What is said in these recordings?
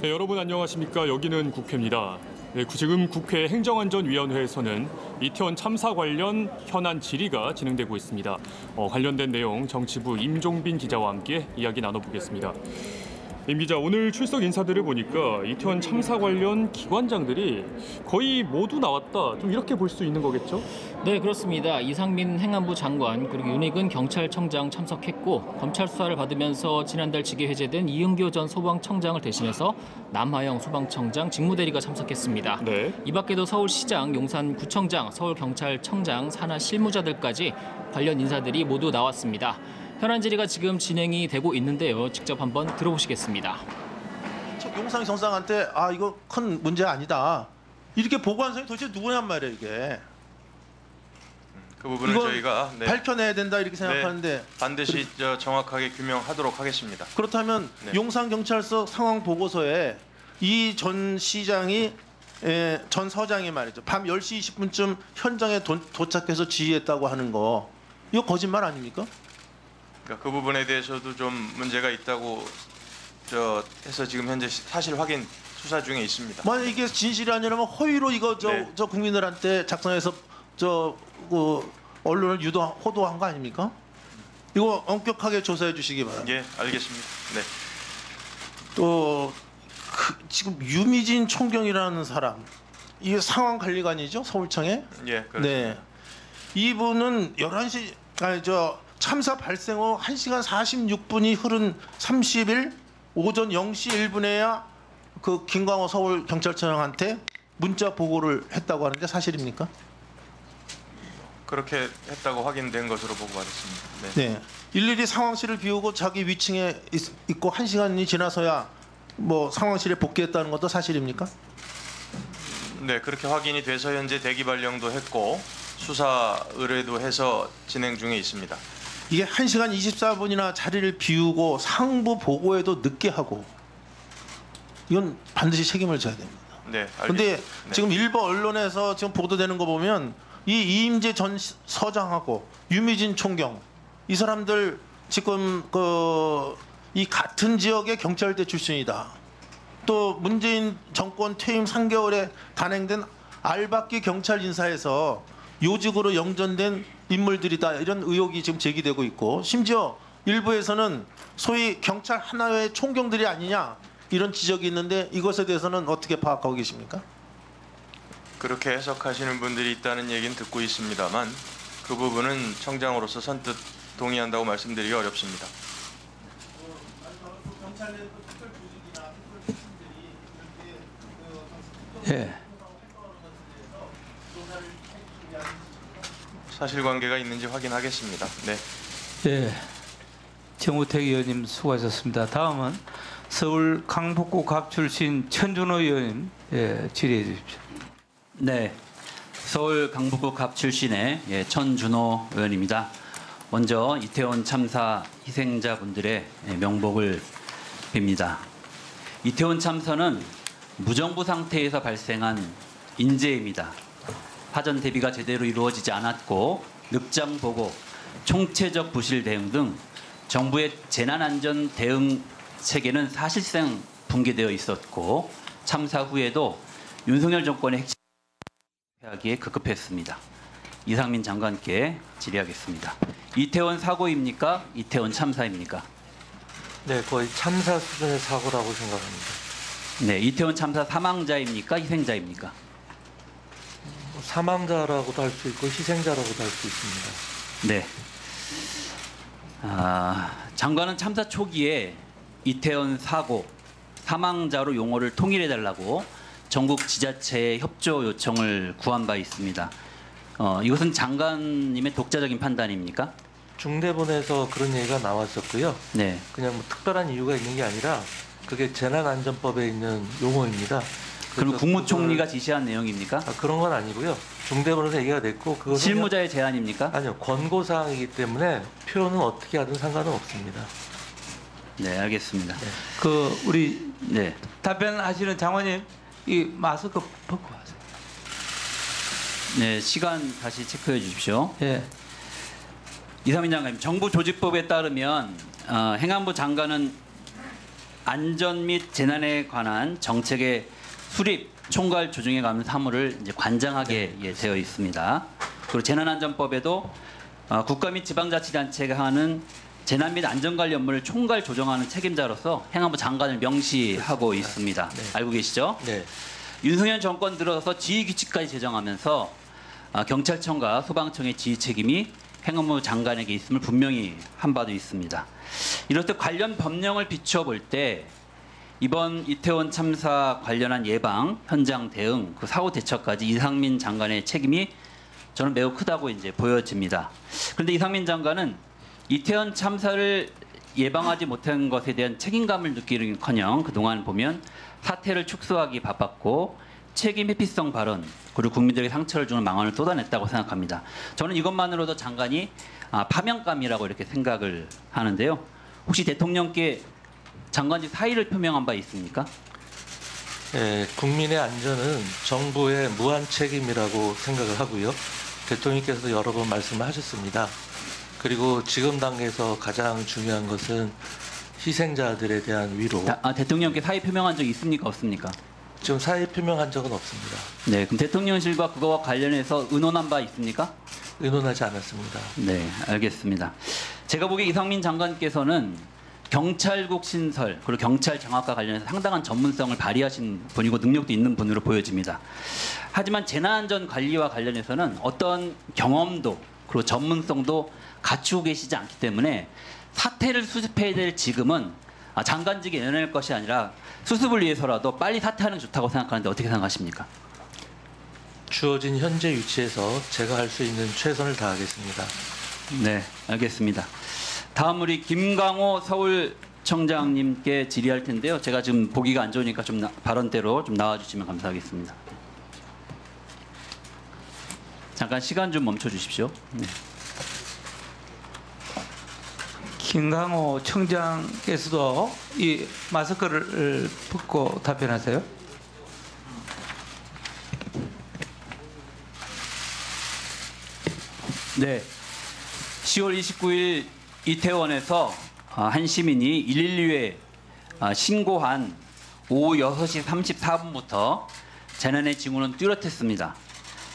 네, 여러분 안녕하십니까? 여기는 국회입니다. 네, 지금 국회 행정안전위원회에서는 이태원 참사 관련 현안 질의가 진행되고 있습니다. 관련된 내용 정치부 임종빈 기자와 함께 이야기 나눠보겠습니다. 임 기자, 오늘 출석 인사들을 보니까 이태원 참사 관련 기관장들이 거의 모두 나왔다. 좀 이렇게 볼 수 있는 거겠죠? 네, 그렇습니다. 이상민 행안부 장관 그리고 윤익은 경찰청장 참석했고, 검찰 수사를 받으면서 지난달 직위 해제된 이은교 전 소방청장을 대신해서 남하영 소방청장 직무대리가 참석했습니다. 네. 이 밖에도 서울시장, 용산구청장, 서울경찰청장, 산하 실무자들까지 관련 인사들이 모두 나왔습니다. 현안 질의가 지금 진행이 되고 있는데요. 직접 한번 들어보시겠습니다. 용산 경상한테 이거 큰 문제 아니다 이렇게 보고한 사람이 도대체 누구냔 말이에요. 이게 그 부분은 저희가 밝혀내야 된다 이렇게 생각하는데 반드시 정확하게 규명하도록 하겠습니다. 그렇다면 용산 경찰서 상황 보고서에 이 전 시장이 전 서장이 말이죠, 밤 10시 20분쯤 현장에 도착해서 지휘했다고 하는 거, 이거 거짓말 아닙니까? 그러니까 그 부분에 대해서도 좀 문제가 있다고 해서 지금 현재 사실 확인 수사 중에 있습니다. 만약 이게 진실이 아니라면 허위로 이거 저 국민들한테 작성해서 언론을 호도한 거 아닙니까? 이거 엄격하게 조사해 주시기 바랍니다. 예, 알겠습니다. 네. 또 지금 유미진 총경이라는 사람, 이게 상황관리관이죠, 서울청에. 예, 그렇습니다. 네. 이분은 11시 참사 발생 후 1시간 46분이 흐른 30일 오전 0시 1분에야 그 김광호 서울경찰청장한테 문자 보고를 했다고 하는데 사실입니까? 그렇게 했다고 확인된 것으로 보고받았습니다. 네. 일일이 상황실을 비우고 자기 위층에 있고 1시간이 지나서야 상황실에 복귀했다는 것도 사실입니까? 네, 그렇게 확인이 돼서 현재 대기 발령도 했고 수사 의뢰도 해서 진행 중에 있습니다. 이게 1시간 24분이나 자리를 비우고 상부 보고에도 늦게 하고, 이건 반드시 책임을 져야 됩니다. 네. 그런데 지금 일부 언론에서 지금 보도되는 거 보면 이 이임재 전 서장하고 유미진 총경, 이 사람들 지금 이 같은 지역의 경찰대 출신이다. 또 문재인 정권 퇴임 3개월에 단행된 알박기 경찰 인사에서 요직으로 영전된 인물들이다, 이런 의혹이 지금 제기되고 있고, 심지어 일부에서는 소위 경찰 하나의 총경들이 아니냐, 이런 지적이 있는데 이것에 대해서는 어떻게 파악하고 계십니까? 그렇게 해석하시는 분들이 있다는 얘기는 듣고 있습니다만 그 부분은 청장으로서 선뜻 동의한다고 말씀드리기 어렵습니다. 예. 사실관계가 있는지 확인하겠습니다. 네. 예. 정우택 의원님 수고하셨습니다. 다음은 서울 강북구 갑 출신 천준호 의원님 질의해 주십시오. 네, 서울 강북구 갑 출신의 천준호 의원입니다. 먼저 이태원 참사 희생자분들의 명복을 빕니다. 이태원 참사는 무정부 상태에서 발생한 인재입니다. 사전 대비가 제대로 이루어지지 않았고 늑장 보고, 총체적 부실 대응 등 정부의 재난안전 대응 체계는 사실상 붕괴되어 있었고, 참사 후에도 윤석열 정권의 핵심하기에 급급했습니다. 이상민 장관께 질의하겠습니다. 이태원 사고입니까? 이태원 참사입니까? 네, 거의 참사 수준의 사고라고 생각합니다. 네, 이태원 참사 사망자입니까? 희생자입니까? 사망자라고도 할 수 있고 희생자라고도 할 수 있습니다. 네. 장관은 참사 초기에 이태원 사고 사망자로 용어를 통일해달라고 전국 지자체에 협조 요청을 구한 바 있습니다. 이것은 장관님의 독자적인 판단입니까? 중대본에서 그런 얘기가 나왔었고요. 네. 그냥 특별한 이유가 있는 게 아니라 그게 재난안전법에 있는 용어입니다. 그럼 국무총리가 지시한 내용입니까? 그런 건 아니고요. 중대본에서 얘기가 됐고, 그것은 실무자의 제안입니까? 아니요, 권고사항이기 때문에 표현은 어떻게 하든 상관은 없습니다. 네, 알겠습니다. 네. 우리 네. 답변하시는 장관님, 이 마스크 벗고 하세요. 네, 시간 다시 체크해 주십시오. 예. 이상민 장관님, 정부 조직법에 따르면 행안부 장관은 안전 및 재난에 관한 정책의 수립, 총괄 조정에 관한 사무를 이제 관장하게 되어 있습니다. 그리고 재난안전법에도 국가 및 지방자치단체가 하는 재난 및 안전관리 업무를 총괄 조정하는 책임자로서 행안부 장관을 명시하고 있습니다. 네. 알고 계시죠? 네. 윤석열 정권 들어서 지휘규칙까지 제정하면서 경찰청과 소방청의 지휘 책임이 행안부 장관에게 있음을 분명히 한 바도 있습니다. 이럴 때 관련 법령을 비춰볼 때 이번 이태원 참사 관련한 예방, 현장 대응, 그 사후 대처까지 이상민 장관의 책임이 저는 매우 크다고 이제 보여집니다. 그런데 이상민 장관은 이태원 참사를 예방하지 못한 것에 대한 책임감을 느끼는커녕 그동안 보면 사태를 축소하기 바빴고 책임 회피성 발언 그리고 국민들에게 상처를 주는 망언을 쏟아냈다고 생각합니다. 저는 이것만으로도 장관이 파면감이라고 이렇게 생각을 하는데요. 혹시 대통령께 장관직 사의를 표명한 바 있습니까? 예, 국민의 안전은 정부의 무한 책임이라고 생각을 하고요. 대통령께서도 여러 번 말씀을 하셨습니다. 그리고 지금 단계에서 가장 중요한 것은 희생자들에 대한 위로. 대통령께 사의 표명한 적 있습니까? 없습니까? 지금 사의 표명한 적은 없습니다. 네, 그럼 대통령실과 그거와 관련해서 의논한 바 있습니까? 의논하지 않았습니다. 네, 알겠습니다. 제가 보기에 이상민 장관께서는 경찰국 신설 그리고 경찰 장악과 관련해서 상당한 전문성을 발휘하신 분이고 능력도 있는 분으로 보여집니다. 하지만 재난안전 관리와 관련해서는 어떤 경험도 그리고 전문성도 갖추고 계시지 않기 때문에 사태를 수습해야 될 지금은 장관직에 내낼 것이 아니라 수습을 위해서라도 빨리 사퇴하는 게 좋다고 생각하는데 어떻게 생각하십니까? 주어진 현재 위치에서 제가 할 수 있는 최선을 다하겠습니다. 네, 알겠습니다. 다음 우리 김강호 서울청장님께 질의할 텐데요. 제가 지금 보기가 안 좋으니까 좀 발언대로 좀 나와주시면 감사하겠습니다. 잠깐 시간 좀 멈춰 주십시오. 네. 김강호 청장께서도 이 마스크를 벗고 답변하세요. 네, 10월 29일 이태원에서 한 시민이 112에 신고한 오후 6시 34분부터 재난의 징후는 뚜렷했습니다.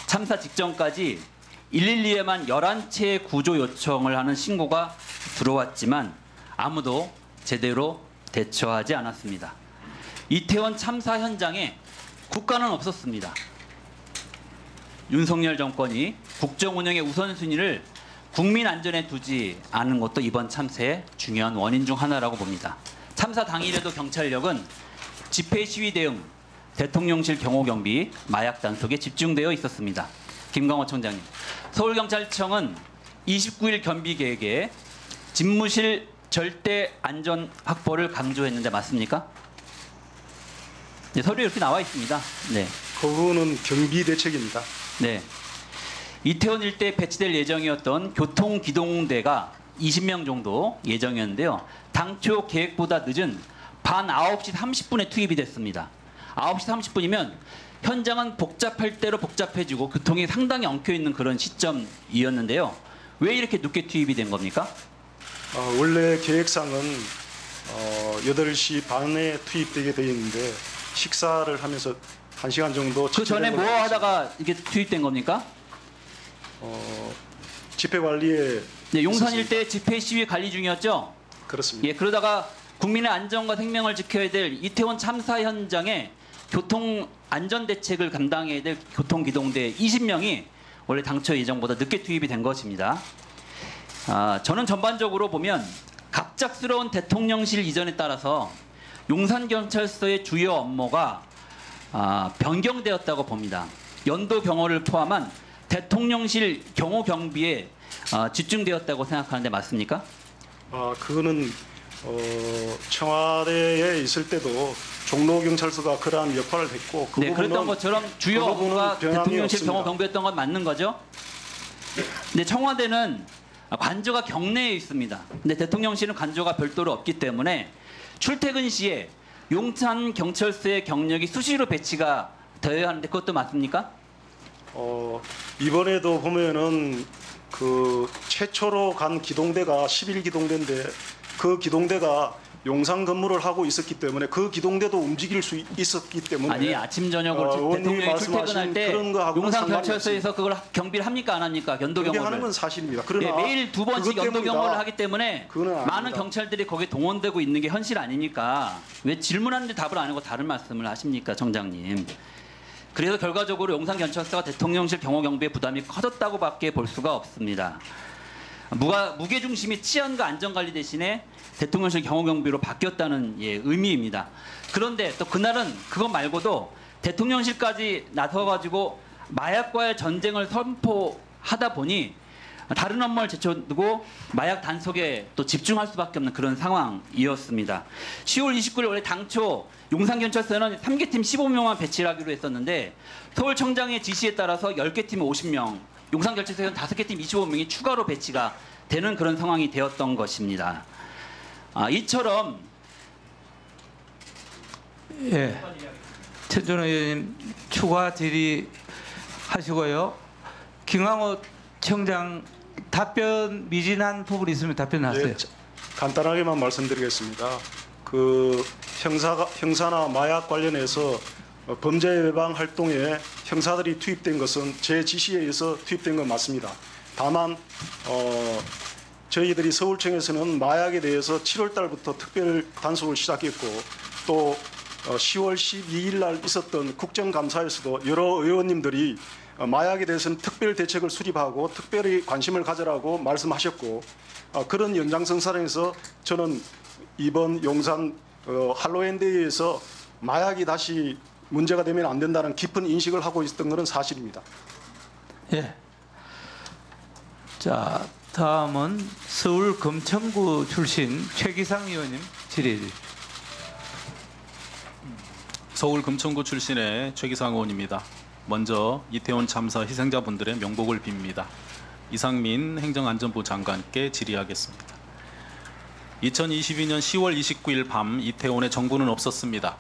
참사 직전까지 112에만 11채의 구조 요청을 하는 신고가 들어왔지만 아무도 제대로 대처하지 않았습니다. 이태원 참사 현장에 국가는 없었습니다. 윤석열 정권이 국정 운영의 우선순위를 국민 안전에 두지 않은 것도 이번 참사의 중요한 원인 중 하나라고 봅니다. 참사 당일에도 경찰력은 집회 시위 대응, 대통령실 경호 경비, 마약 단속에 집중되어 있었습니다. 김강호 청장님, 서울경찰청은 29일 경비 계획에 집무실 절대 안전 확보를 강조했는데 맞습니까? 네, 서류에 이렇게 나와 있습니다. 네. 그 부분은 경비 대책입니다. 네. 이태원 일대에 배치될 예정이었던 교통기동대가 20명 정도 예정이었는데요. 당초 계획보다 늦은 밤 9시 30분에 투입이 됐습니다. 9시 30분이면 현장은 복잡할 대로 복잡해지고 교통이 상당히 엉켜있는 그런 시점이었는데요. 왜 이렇게 늦게 투입이 된 겁니까? 원래 계획상은 8시 반에 투입되게 되어 있는데 식사를 하면서 1시간 정도 그 전에 뭐 하다가 이게 투입된 겁니까? 집회 관리에 네, 용산 일대 집회 시위 관리 중이었죠? 그렇습니다. 예, 그러다가 국민의 안전과 생명을 지켜야 될 이태원 참사 현장에 교통 안전 대책을 감당해야 될 교통기동대 20명이 원래 당초 예정보다 늦게 투입이 된 것입니다. 저는 전반적으로 보면 갑작스러운 대통령실 이전에 따라서 용산경찰서의 주요 업무가 변경되었다고 봅니다. 연도 경호를 포함한 대통령실 경호 경비에 집중되었다고 생각하는데 맞습니까? 그거는 청와대에 있을 때도 종로경찰서가 그러한 역할을 했고 그 네, 그랬던 것처럼 주요 업무가 대통령실 경호 경비였던 건 맞는 거죠? 근데 청와대는 관저가 경내에 있습니다. 근데 대통령실은 관저가 별도로 없기 때문에 출퇴근 시에 용산 경찰서의 경력이 수시로 배치가 되어야 하는데 그것도 맞습니까? 이번에도 보면은 그 최초로 간 기동대가 11기동대인데 그 기동대가 용산 근무를 하고 있었기 때문에 그 기동대도 움직일 수 있었기 때문에 아니 아침 저녁으로 의원님이 대통령이 말씀하신 출퇴근할 때 그런 거하고는 용산 상관이 경찰서에서 그걸 경비를 합니까 안 합니까? 연도 그렇게 경호를. 하는 건 사실입니다. 네, 그러나 매일 2번씩 그것 연도 때문이다. 경호를 하기 때문에 그거는 아닙니다. 많은 경찰들이 거기에 동원되고 있는 게 현실 아닙니까? 왜 질문하는데 답을 안 하고 다른 말씀을 하십니까, 정장님? 그래서 결과적으로 용산경찰서가 대통령실 경호경비의 부담이 커졌다고밖에 볼 수가 없습니다. 무게중심이 치안과 안전관리 대신에 대통령실 경호경비로 바뀌었다는 의미입니다. 그런데 또 그날은 그것 말고도 대통령실까지 나서가지고 마약과의 전쟁을 선포하다 보니 다른 업무를 제쳐두고 마약 단속에 또 집중할 수밖에 없는 그런 상황이었습니다. 10월 29일 원래 당초 용산경찰서는 3개 팀 15명만 배치를 하기로 했었는데 서울청장의 지시에 따라서 10개 팀 50명, 용산경찰서에서는 5개 팀 25명이 추가로 배치가 되는 그런 상황이 되었던 것입니다. 이처럼 예, 최준호 의원님 추가 질의하시고요. 김광호 청장 답변 미진한 부분이 있으면 답변하세요. 예, 간단하게만 말씀드리겠습니다. 그 형사나 마약 관련해서 범죄 예방 활동에 형사들이 투입된 것은 제 지시에 의해서 투입된 건 맞습니다. 다만 저희들이 서울청에서는 마약에 대해서 7월 달부터 특별 단속을 시작했고 또 10월 12일 날 있었던 국정감사에서도 여러 의원님들이 마약에 대해서는 특별 대책을 수립하고 특별히 관심을 가져라고 말씀하셨고 그런 연장선상에서 저는 이번 용산 할로윈데이에서 마약이 다시 문제가 되면 안 된다는 깊은 인식을 하고 있었던 것은 사실입니다. 예. 자, 다음은 서울 금천구 출신 최기상 의원님 질의해 주십시오. 서울 금천구 출신의 최기상 의원입니다. 먼저 이태원 참사 희생자분들의 명복을 빕니다. 이상민 행정안전부 장관께 질의하겠습니다. 2022년 10월 29일 밤 이태원에 정부는 없었습니다.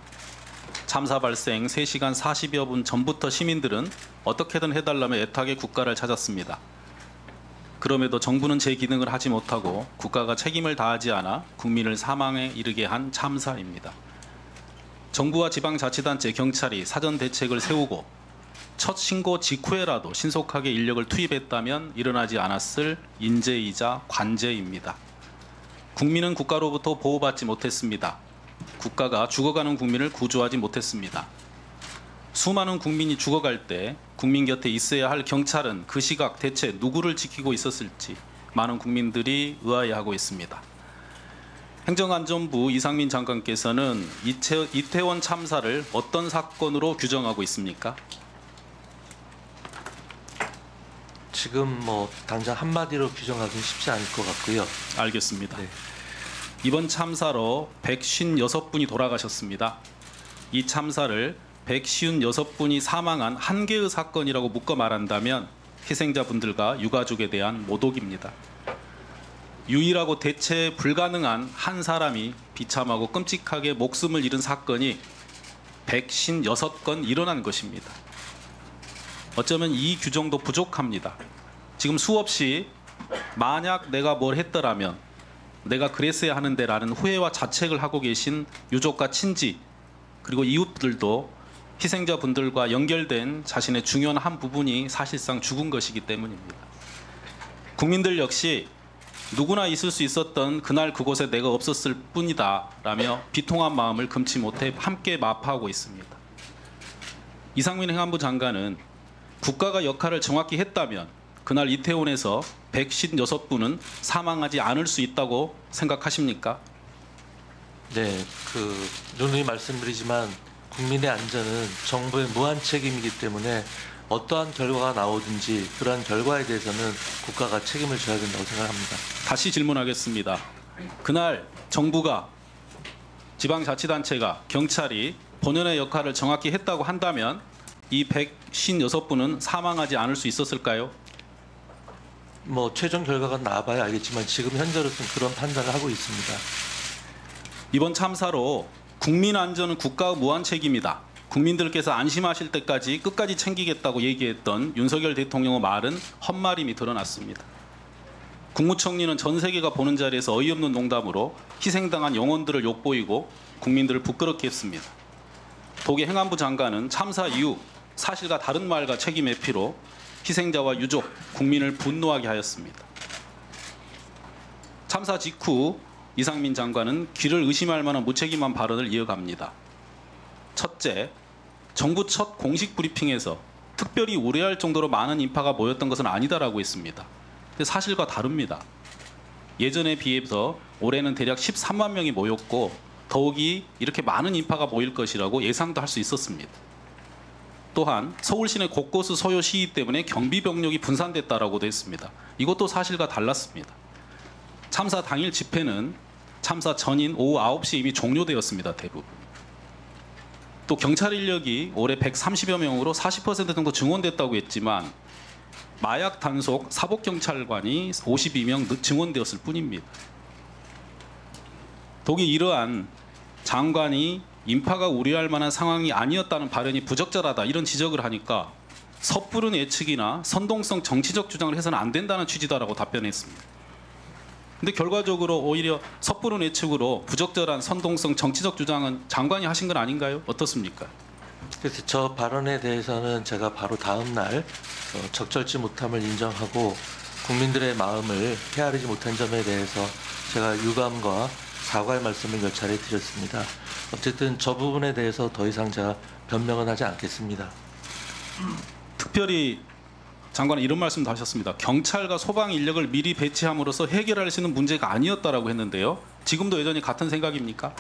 참사 발생 3시간 40여 분 전부터 시민들은 어떻게든 해달라며 애타게 국가를 찾았습니다. 그럼에도 정부는 제 기능을 하지 못하고 국가가 책임을 다하지 않아 국민을 사망에 이르게 한 참사입니다. 정부와 지방자치단체, 경찰이 사전 대책을 세우고 첫 신고 직후에라도 신속하게 인력을 투입했다면 일어나지 않았을 인재이자 관제입니다. 국민은 국가로부터 보호받지 못했습니다. 국가가 죽어가는 국민을 구조하지 못했습니다. 수많은 국민이 죽어갈 때 국민 곁에 있어야 할 경찰은 그 시각 대체 누구를 지키고 있었을지 많은 국민들이 의아해하고 있습니다. 행정안전부 이상민 장관께서는 이태원 참사를 어떤 사건으로 규정하고 있습니까? 지금 당장 한마디로 규정하기는 쉽지 않을 것 같고요. 알겠습니다. 네. 이번 참사로 156분이 돌아가셨습니다. 이 참사를 156분이 사망한 한 개의 사건이라고 묶어 말한다면 희생자분들과 유가족에 대한 모독입니다. 유일하고 대체 불가능한 한 사람이 비참하고 끔찍하게 목숨을 잃은 사건이 156건 일어난 것입니다. 어쩌면 이 규정도 부족합니다. 지금 수없이 만약 내가 뭘 했더라면 내가 그랬어야 하는데 라는 후회와 자책을 하고 계신 유족과 친지 그리고 이웃들도 희생자분들과 연결된 자신의 중요한 한 부분이 사실상 죽은 것이기 때문입니다. 국민들 역시 누구나 있을 수 있었던 그날 그곳에 내가 없었을 뿐이다 라며 비통한 마음을 금치 못해 함께 마파하고 있습니다. 이상민 행안부 장관은 국가가 역할을 정확히 했다면 그날 이태원에서 156분은 사망하지 않을 수 있다고 생각하십니까? 네, 누누이 말씀드리지만 국민의 안전은 정부의 무한 책임이기 때문에 어떠한 결과가 나오든지 그러한 결과에 대해서는 국가가 책임을 져야 된다고 생각합니다. 다시 질문하겠습니다. 그날 정부가, 지방자치단체가, 경찰이 본연의 역할을 정확히 했다고 한다면 이 156분은 사망하지 않을 수 있었을까요? 최종 결과가 나와봐야 알겠지만 지금 현재로서는 그런 판단을 하고 있습니다. 이번 참사로 국민 안전은 국가의 무한 책임이다. 국민들께서 안심하실 때까지 끝까지 챙기겠다고 얘기했던 윤석열 대통령의 말은 헛말임이 드러났습니다. 국무총리는 전 세계가 보는 자리에서 어이없는 농담으로 희생당한 영혼들을 욕보이고 국민들을 부끄럽게 했습니다. 독일 행안부 장관은 참사 이후 사실과 다른 말과 책임 회피로 희생자와 유족, 국민을 분노하게 하였습니다. 참사 직후 이상민 장관은 귀를 의심할 만한 무책임한 발언을 이어갑니다. 첫째, 정부 첫 공식 브리핑에서 특별히 우려할 정도로 많은 인파가 모였던 것은 아니다라고 했습니다. 근데 사실과 다릅니다. 예전에 비해서 올해는 대략 13만 명이 모였고 더욱이 이렇게 많은 인파가 모일 것이라고 예상도 할 수 있었습니다. 또한 서울 시내 곳곳의 소요 시위 때문에 경비 병력이 분산됐다라고도 했습니다. 이것도 사실과 달랐습니다. 참사 당일 집회는 참사 전인 오후 9시에 이미 종료되었습니다. 대부분. 또 경찰 인력이 올해 130여 명으로 40% 정도 증원됐다고 했지만 마약 단속 사복경찰관이 52명 증원되었을 뿐입니다. 독이 이러한 장관이 인파가 우려할 만한 상황이 아니었다는 발언이 부적절하다 이런 지적을 하니까 섣부른 예측이나 선동성 정치적 주장을 해서는 안 된다는 취지다라고 답변했습니다. 근데 결과적으로 오히려 섣부른 예측으로 부적절한 선동성 정치적 주장은 장관이 하신 건 아닌가요? 어떻습니까? 그래서 저 발언에 대해서는 제가 바로 다음 날 적절치 못함을 인정하고 국민들의 마음을 헤아리지 못한 점에 대해서 제가 유감과 사과의 말씀을 몇 차례 드렸습니다. 어쨌든 저 부분에 대해서 더 이상 제가 변명은 하지 않겠습니다. 특별히 장관은 이런 말씀도 하셨습니다. 경찰과 소방 인력을 미리 배치함으로써 해결할 수 있는 문제가 아니었다라고 했는데요. 지금도 여전히 같은 생각입니까?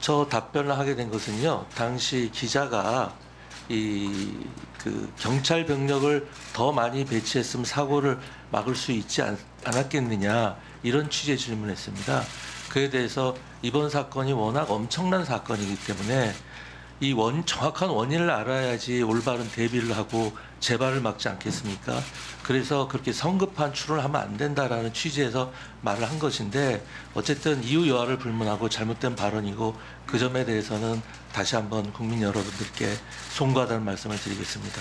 저 답변을 하게 된 것은요. 당시 기자가 경찰 병력을 더 많이 배치했으면 사고를 막을 수 있지 않았겠느냐 이런 취지의 질문했습니다. 그에 대해서 이번 사건이 워낙 엄청난 사건이기 때문에 이 정확한 원인을 알아야지 올바른 대비를 하고 재발을 막지 않겠습니까? 그래서 그렇게 성급한 추론을 하면 안 된다라는 취지에서 말을 한 것인데 어쨌든 이유 여하를 불문하고 잘못된 발언이고 그 점에 대해서는 다시 한번 국민 여러분들께 송구하다는 말씀을 드리겠습니다.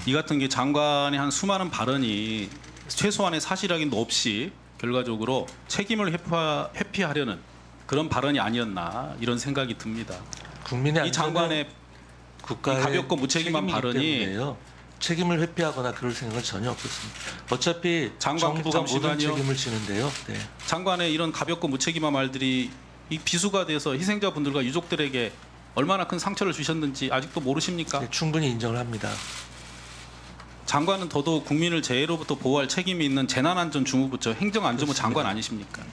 이 같은 게 장관의 한 수많은 발언이 최소한의 사실 확인도 없이 결과적으로 책임을 회피하려는 그런 발언이 아니었나 이런 생각이 듭니다. 국민의 이 장관의 국가의 가볍고 무책임한 발언이 책임을 회피하거나 그럴 생각은 전혀 없었습니다. 어차피 장관 정부가 모든 잠시만요. 책임을 지는데요. 네. 장관의 이런 가볍고 무책임한 말들이 이 비수가 돼서 희생자분들과 유족들에게 얼마나 큰 상처를 주셨는지 아직도 모르십니까? 네, 충분히 인정을 합니다. 장관은 더더욱 국민을 재해로부터 보호할 책임이 있는 재난안전주무부처 행정안전부 장관 아니십니까?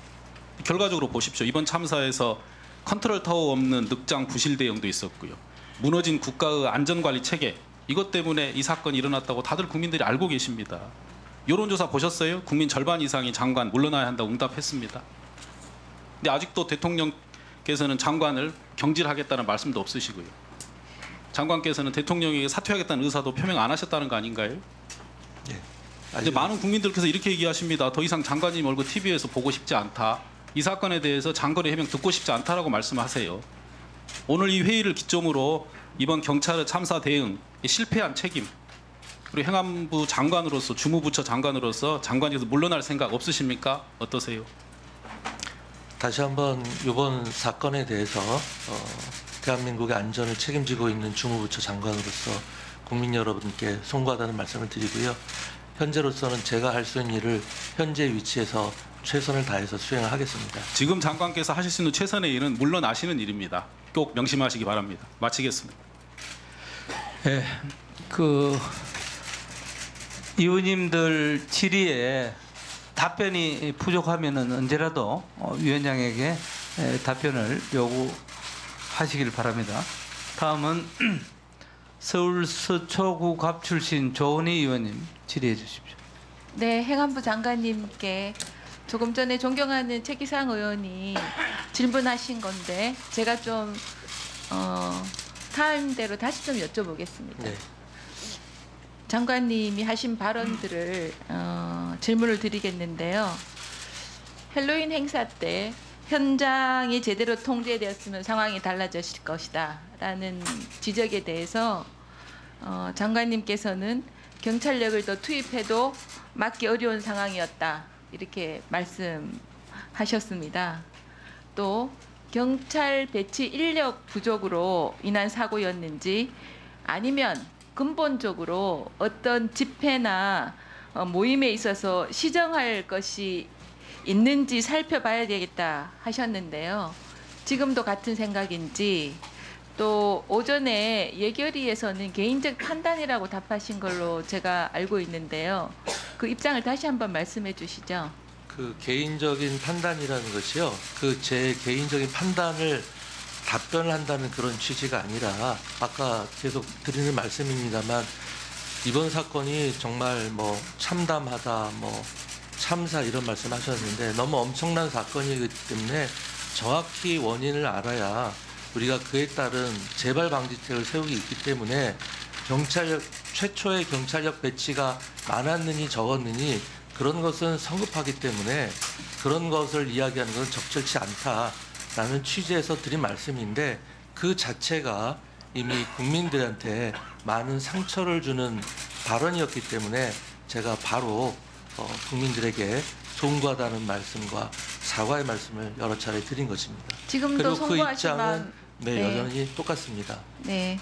결과적으로 보십시오. 이번 참사에서 컨트롤 타워 없는 늑장 부실 대응도 있었고요. 무너진 국가의 안전관리 체계 이것 때문에 이 사건이 일어났다고 다들 국민들이 알고 계십니다. 여론조사 보셨어요? 국민 절반 이상이 장관 물러나야 한다고 응답했습니다. 근데 아직도 대통령께서는 장관을 경질하겠다는 말씀도 없으시고요. 장관께서는 대통령에게 사퇴하겠다는 의사도 표명 안 하셨다는 거 아닌가요? 예. 근데 많은 국민들께서 이렇게 얘기하십니다. 더 이상 장관님 얼굴 TV에서 보고 싶지 않다. 이 사건에 대해서 장관의 해명 듣고 싶지 않다라고 말씀하세요. 오늘 이 회의를 기점으로 이번 경찰의 참사 대응 실패한 책임 그리고 행안부 장관으로서 주무부처 장관으로서 장관에서 물러날 생각 없으십니까? 어떠세요? 다시 한번 이번 사건에 대해서 대한민국의 안전을 책임지고 있는 주무부처 장관으로서 국민 여러분께 송구하다는 말씀을 드리고요. 현재로서는 제가 할 수 있는 일을 현재 위치에서 최선을 다해서 수행을 하겠습니다. 지금 장관께서 하실 수 있는 최선의 일은 물러나시는 일입니다. 꼭 명심하시기 바랍니다. 마치겠습니다. 네, 의원님들 질의에 답변이 부족하면은 언제라도 위원장에게 답변을 요구하시길 바랍니다. 다음은 서울 서초구 갑 출신 조은희 의원님 질의해 주십시오. 네, 행안부 장관님께 조금 전에 존경하는 최기상 의원이 질문하신 건데 제가 좀 타임대로 다시 좀 여쭤보겠습니다. 네. 장관님이 하신 발언들을 질문을 드리겠는데요. 헬로윈 행사 때 현장이 제대로 통제되었으면 상황이 달라졌을 것이다 라는 지적에 대해서 장관님께서는 경찰력을 더 투입해도 막기 어려운 상황이었다 이렇게 말씀하셨습니다. 또 경찰 배치 인력 부족으로 인한 사고였는지 아니면 근본적으로 어떤 집회나 모임에 있어서 시정할 것이 있는지 살펴봐야 되겠다 하셨는데요. 지금도 같은 생각인지, 또 오전에 예결위에서는 개인적 판단이라고 답하신 걸로 제가 알고 있는데요. 그 입장을 다시 한번 말씀해 주시죠. 그 개인적인 판단이라는 것이요. 그 제 개인적인 판단을 답변을 한다는 그런 취지가 아니라 아까 계속 드리는 말씀입니다만 이번 사건이 정말 뭐 참담하다, 뭐 참사 이런 말씀하셨는데 너무 엄청난 사건이기 때문에 정확히 원인을 알아야 우리가 그에 따른 재발 방지책을 세우기 있기 때문에 경찰력 최초의 경찰력 배치가 많았느니 적었느니 그런 것은 성급하기 때문에 그런 것을 이야기하는 것은 적절치 않다라는 취지에서 드린 말씀인데 그 자체가 이미 국민들한테 많은 상처를 주는 발언이었기 때문에 제가 바로 국민들에게 송구하다는 말씀과 사과의 말씀을 여러 차례 드린 것입니다. 지금도 그리고 그 송구하지만 입장은 네, 여전히 똑같습니다. 네.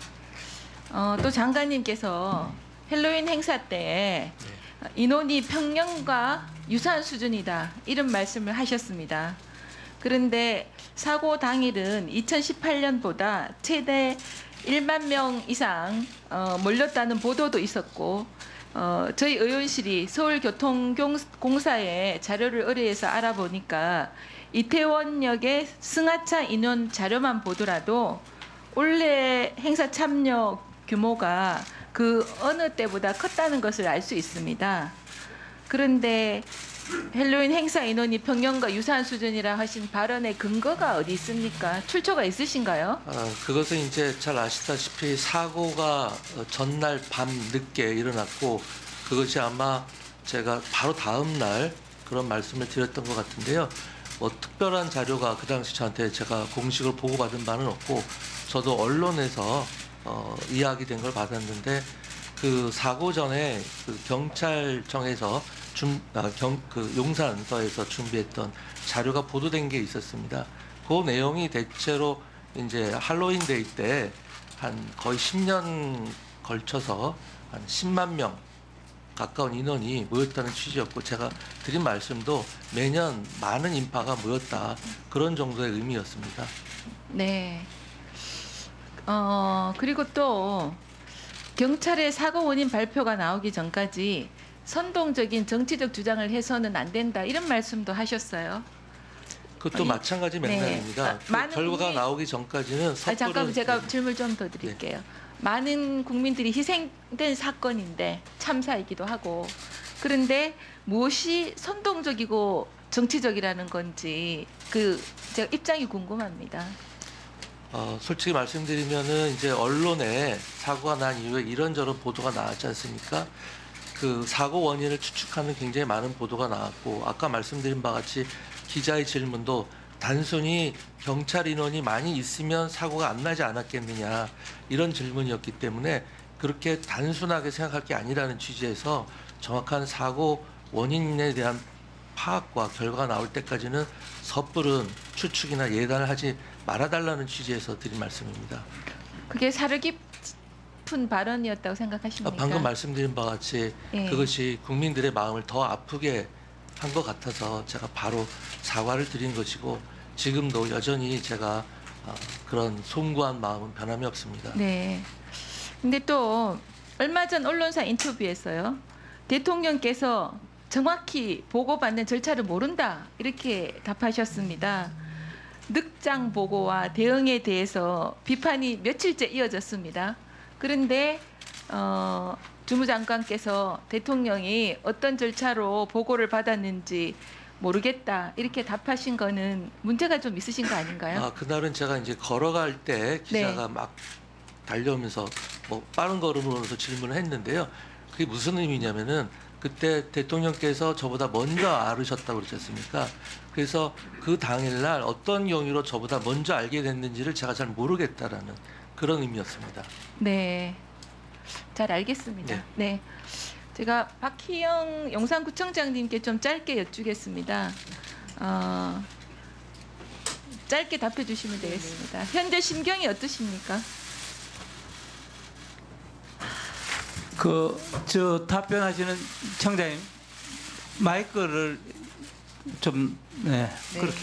또 장관님께서 헬로윈 행사 때 인원이 평년과 유사한 수준이다 이런 말씀을 하셨습니다. 그런데 사고 당일은 2018년보다 최대 1만 명 이상 몰렸다는 보도도 있었고 저희 의원실이 서울교통공사에 자료를 의뢰해서 알아보니까 이태원역의 승하차 인원 자료만 보더라도 올해 행사 참여 규모가 그 어느 때보다 컸다는 것을 알 수 있습니다. 그런데 헬로윈 행사 인원이 평년과 유사한 수준이라 하신 발언의 근거가 어디 있습니까? 출처가 있으신가요? 그것은 이제 잘 아시다시피 사고가 전날 밤 늦게 일어났고 그것이 아마 제가 바로 다음 날 그런 말씀을 드렸던 것 같은데요. 뭐 특별한 자료가 그 당시 저한테 제가 공식으로 보고받은 바는 없고 저도 언론에서 이야기된 걸 받았는데 그 사고 전에 그 경찰청에서 그 용산서에서 준비했던 자료가 보도된 게 있었습니다. 그 내용이 대체로 이제 할로윈 데이 때 한 거의 10년 걸쳐서 한 10만 명 가까운 인원이 모였다는 취지였고 제가 드린 말씀도 매년 많은 인파가 모였다 그런 정도의 의미였습니다. 네. 그리고 또 경찰의 사고 원인 발표가 나오기 전까지 선동적인 정치적 주장을 해서는 안 된다 이런 말씀도 하셨어요. 그것도 마찬가지 맥락입니다. 그 결과가 나오기 전까지는 섣부른 잠깐 제가 질문 좀 더 드릴게요. 많은 국민들이 희생된 사건인데 참사이기도 하고 그런데 무엇이 선동적이고 정치적이라는 건지 그 제가 입장이 궁금합니다. 솔직히 말씀드리면은 이제 언론에 사고가 난 이후에 이런저런 보도가 나왔지 않습니까? 그 사고 원인을 추측하는 굉장히 많은 보도가 나왔고 아까 말씀드린 바와 같이 기자의 질문도 단순히 경찰 인원이 많이 있으면 사고가 안 나지 않았겠느냐 이런 질문이었기 때문에 그렇게 단순하게 생각할 게 아니라는 취지에서 정확한 사고 원인에 대한 파악과 결과가 나올 때까지는 섣부른 추측이나 예단을 하지 말아달라는 취지에서 드린 말씀입니다. 그게 사려 깊은 발언이었다고 생각하십니까? 방금 말씀드린 바와 같이 그것이 국민들의 마음을 더 아프게 한 것 같아서 제가 바로 사과를 드린 것이고 지금도 여전히 제가 그런 송구한 마음은 변함이 없습니다. 네. 근데 또 얼마 전 언론사 인터뷰에서요. 대통령께서 정확히 보고받는 절차를 모른다 이렇게 답하셨습니다. 늑장 보고와 대응에 대해서 비판이 며칠째 이어졌습니다. 그런데 주무장관께서 대통령이 어떤 절차로 보고를 받았는지 모르겠다 이렇게 답하신 거는 문제가 좀 있으신 거 아닌가요? 그날은 제가 이제 걸어갈 때 기자가 막 달려오면서 뭐 빠른 걸음으로서 질문을 했는데요. 그게 무슨 의미냐면은 그때 대통령께서 저보다 먼저 알으셨다고 그러지 않습니까? 그래서 그 당일날 어떤 경위로 저보다 먼저 알게 됐는지를 제가 잘 모르겠다라는 그런 의미였습니다. 네, 잘 알겠습니다. 네. 제가 박희영 용산구청장님께 좀 짧게 여쭈겠습니다. 짧게 답해 주시면 되겠습니다. 현재 심경이 어떠십니까? 저 답변하시는 청장님 마이크를 좀 네. 그렇게.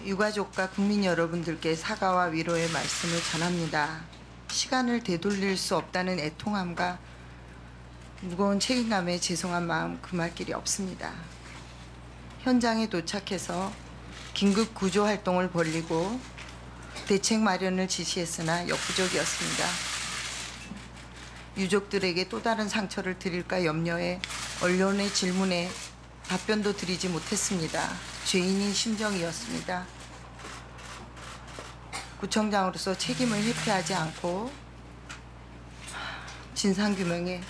유가족과 국민 여러분들께 사과와 위로의 말씀을 전합니다. 시간을 되돌릴 수 없다는 애통함과 무거운 책임감에 죄송한 마음 금할 길이 없습니다. 현장에 도착해서 긴급 구조 활동을 벌이고 대책 마련을 지시했으나 역부족이었습니다. 유족들에게 또 다른 상처를 드릴까 염려해 언론의 질문에 답변도 드리지 못했습니다. 죄인인 심정이었습니다. 구청장으로서 책임을 회피하지 않고 진상규명에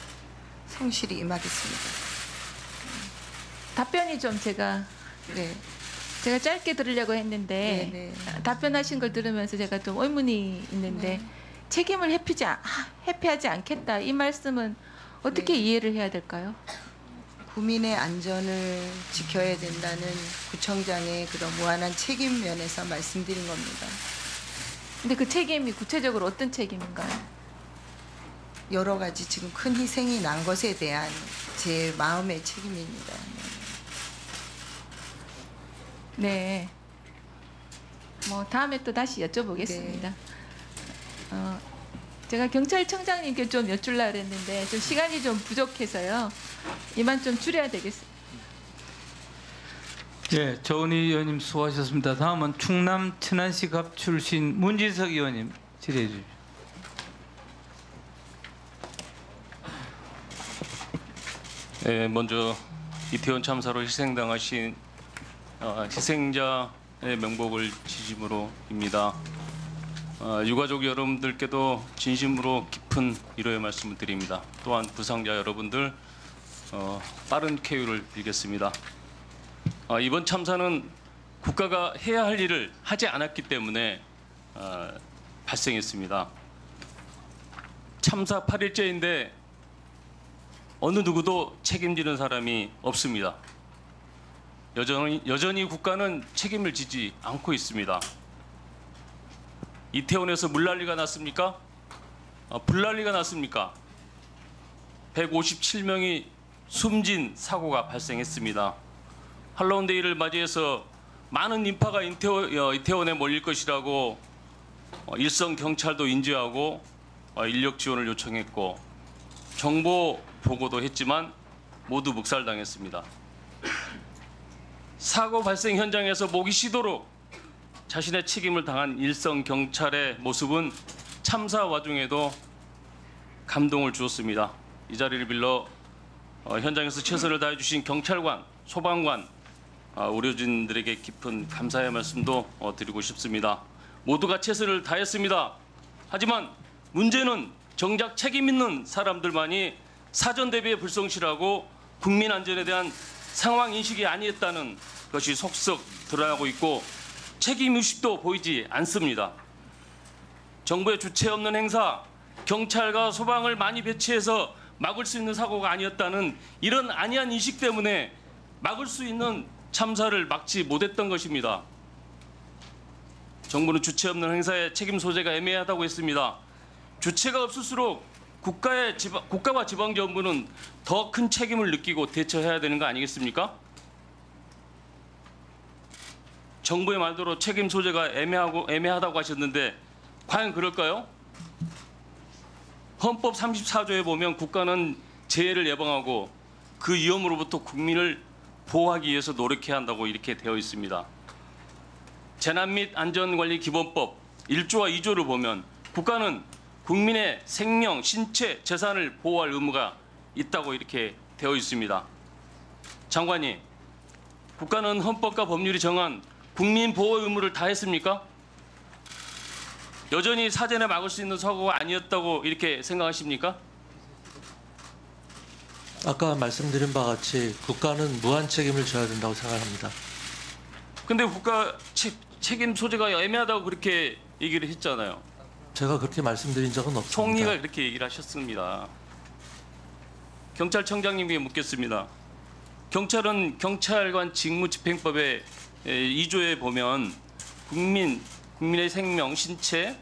성실히 임하겠습니다. 답변이 좀 제가 짧게 들으려고 했는데 답변하신 걸 들으면서 제가 좀 의문이 있는데 책임을 회피하지 않겠다 이 말씀은 어떻게 이해를 해야 될까요? 국민의 안전을 지켜야 된다는 구청장의 그런 무한한 책임 면에서 말씀드린 겁니다. 근데 그 책임이 구체적으로 어떤 책임인가요? 여러 가지 지금 큰 희생이 난 것에 대한 제 마음의 책임입니다. 네. 뭐 다음에 또 다시 여쭤보겠습니다. 제가 경찰청장님께 좀 여쭈려고 그랬는데 좀 시간이 좀 부족해서요. 이만 좀 줄여야 되겠습니다. 예, 조은희 의원님 수고하셨습니다. 다음은 충남 천안시갑 출신 문진석 의원님 질의해 주십시오. 네, 먼저 이태원 참사로 희생당하신 희생자의 명복을 진심으로입니다. 유가족 여러분들께도 진심으로 깊은 위로의 말씀을 드립니다. 또한 부상자 여러분들 빠른 쾌유를 빌겠습니다. 이번 참사는 국가가 해야 할 일을 하지 않았기 때문에 발생했습니다. 참사 8일째인데 어느 누구도 책임지는 사람이 없습니다. 여전히 국가는 책임을 지지 않고 있습니다. 이태원에서 물난리가 났습니까? 불난리가 났습니까? 157명이 숨진 사고가 발생했습니다. 할로윈데이를 맞이해서 많은 인파가 이태원에 몰릴 것이라고 일선 경찰도 인지하고 인력 지원을 요청했고 정보 보고도 했지만 모두 묵살당했습니다. 사고 발생 현장에서 목이 쉬도록 자신의 책임을 당한 일선 경찰의 모습은 참사 와중에도 감동을 주었습니다. 이 자리를 빌러 현장에서 최선을 다해 주신 경찰관, 소방관, 의료진들에게 깊은 감사의 말씀도 드리고 싶습니다. 모두가 최선을 다했습니다. 하지만 문제는 정작 책임 있는 사람들만이 사전 대비에 불성실하고 국민 안전에 대한 상황 인식이 아니었다는 것이 속속 드러나고 있고 책임 의식도 보이지 않습니다. 정부의 주체 없는 행사, 경찰과 소방을 많이 배치해서 막을 수 있는 사고가 아니었다는 이런 안이한 인식 때문에 막을 수 있는 참사를 막지 못했던 것입니다. 정부는 주체 없는 행사에 책임 소재가 애매하다고 했습니다. 주체가 없을수록 국가와 지방정부는 더 큰 책임을 느끼고 대처해야 되는 거 아니겠습니까? 정부의 말대로 책임 소재가 애매하다고 하셨는데 과연 그럴까요? 헌법 34조에 보면 국가는 재해를 예방하고 그 위험으로부터 국민을 보호하기 위해서 노력해야 한다고 이렇게 되어 있습니다. 재난 및 안전관리 기본법 1조와 2조를 보면 국가는 국민의 생명, 신체, 재산을 보호할 의무가 있다고 이렇게 되어 있습니다. 장관님, 국가는 헌법과 법률이 정한 국민 보호 의무를 다했습니까? 여전히 사전에 막을 수 있는 사고가 아니었다고 이렇게 생각하십니까? 아까 말씀드린 바와 같이 국가는 무한 책임을 져야 된다고 생각합니다. 근데 국가 책임 소재가 애매하다고 그렇게 얘기를 했잖아요. 제가 그렇게 말씀드린 적은 없습니다. 총리가 그렇게 얘기를 하셨습니다. 경찰청장님에게 묻겠습니다. 경찰은 경찰관 직무집행법의 2조에 보면 국민의 생명, 신체,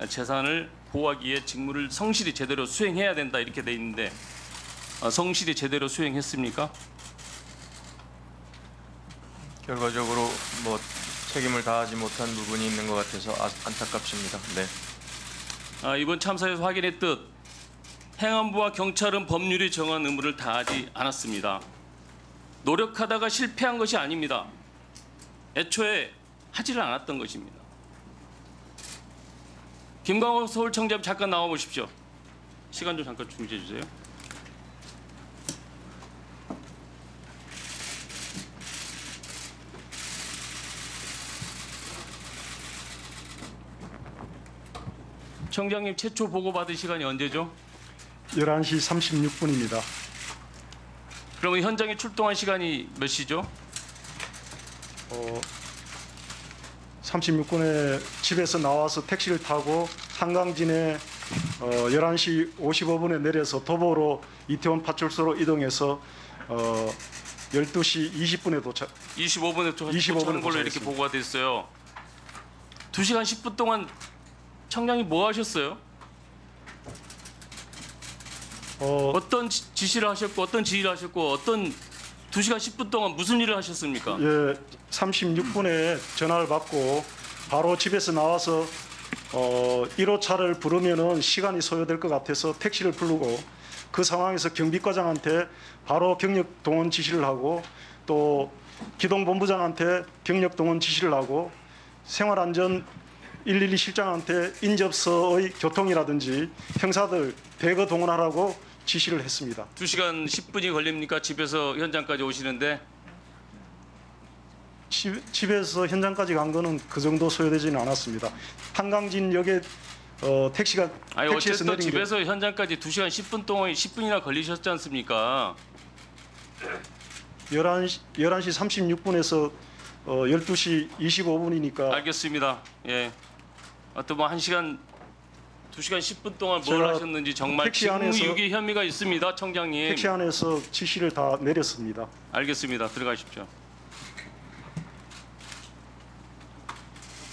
재산을 보호하기 위해 직무를 성실히 제대로 수행해야 된다 이렇게 돼 있는데 성실히 제대로 수행했습니까? 결과적으로 뭐 책임을 다하지 못한 부분이 있는 것 같아서 안타깝습니다. 네. 이번 참사에서 확인했듯 행안부와 경찰은 법률이 정한 의무를 다하지 않았습니다. 노력하다가 실패한 것이 아닙니다. 애초에 하지를 않았던 것입니다. 김광호 서울청장 잠깐 나와 보십시오. 시간 좀 잠깐 중지해 주세요. 청장님 최초 보고 받은 시간이 언제죠? 11시 36분입니다. 그러면 현장에 출동한 시간이 몇 시죠? 36분에 집에서 나와서 택시를 타고 한강진에 11시 55분에 내려서 도보로 이태원 파출소로 이동해서 12시 20분에 도착. 25분에 도착한 걸로 이렇게 보고가 됐어요. 2시간 10분 동안 청장이 뭐 하셨어요? 어떤 지시를 하셨고 어떤 지휘를 하셨고 어떤 2시간 10분 동안 무슨 일을 하셨습니까? 예, 36분에 전화를 받고 바로 집에서 나와서 1호차를 부르면은 시간이 소요될 것 같아서 택시를 부르고 그 상황에서 경비과장한테 바로 병력 동원 지시를 하고 또 기동본부장한테 병력 동원 지시를 하고 생활안전 112 실장한테 인접서의 교통이라든지 형사들 대거 동원하라고 지시를 했습니다. 2시간 10분이 걸립니까? 집에서 현장까지 오시는데? 집에서 현장까지 간 거는 그 정도 소요되지는 않았습니다. 한강진역에 택시에서 어쨌든 내린 집에서 현장까지 2시간 10분 동안 10분이나 걸리셨지 않습니까? 11시 36분에서 12시 25분이니까 알겠습니다. 예. 어떤 뭐 2시간 10분 동안 뭘 하셨는지 정말 직무유기 혐의가 있습니다, 청장님. 택시 안에서 지시를 다 내렸습니다. 알겠습니다. 들어가십시오.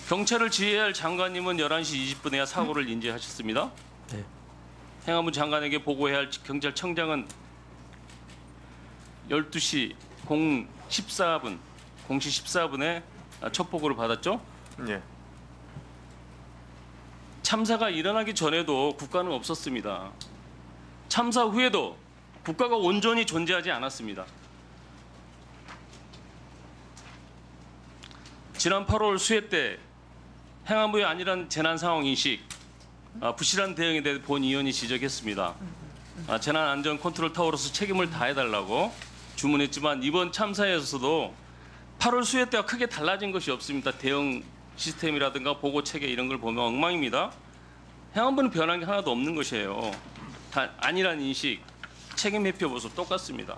경찰을 지휘해야 할 장관님은 11시 20분에야 사고를 인지하셨습니다. 네. 행안부 장관에게 보고해야 할 경찰청장은 12시 14분에 첫 보고를 받았죠? 예. 참사가 일어나기 전에도 국가는 없었습니다. 참사 후에도 국가가 온전히 존재하지 않았습니다. 지난 8월 수해 때 행안부의 안일한 재난 상황 인식, 부실한 대응에 대해 본 의원이 지적했습니다. 재난 안전 컨트롤 타워로서 책임을 다해달라고 주문했지만 이번 참사에서도 8월 수해 때와 크게 달라진 것이 없습니다. 대응 시스템이라든가 보고 체계 이런 걸 보면 엉망입니다. 행안부는 변한 게 하나도 없는 것이에요. 안일한 인식, 책임 회피 모습 똑같습니다.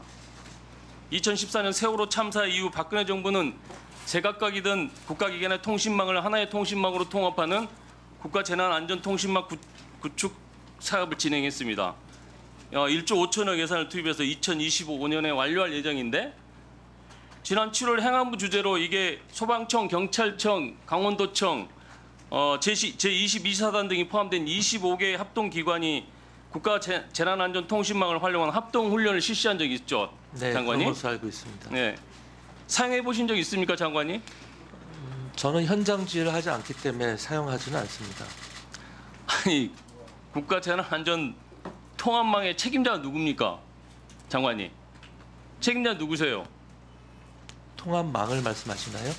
2014년 세월호 참사 이후 박근혜 정부는 제각각이든 국가기관의 통신망을 하나의 통신망으로 통합하는 국가재난안전통신망 구축 사업을 진행했습니다. 1조 5천억 예산을 투입해서 2025년에 완료할 예정인데 지난 7월 행안부 주재로 이게 소방청, 경찰청, 강원도청, 제22사단 등이 포함된 25개 합동기관이 국가재난안전통신망을 활용한 합동훈련을 실시한 적이 있죠, 네, 장관님? 그런 것으로 알고 있습니다. 네. 사용해 보신 적 있습니까, 장관님? 저는 현장 지휘를 하지 않기 때문에 사용하지는 않습니다. 아니, 국가재난안전 통합망의 책임자가 누굽니까, 장관님? 책임자 누구세요? 통합망을 말씀하시나요?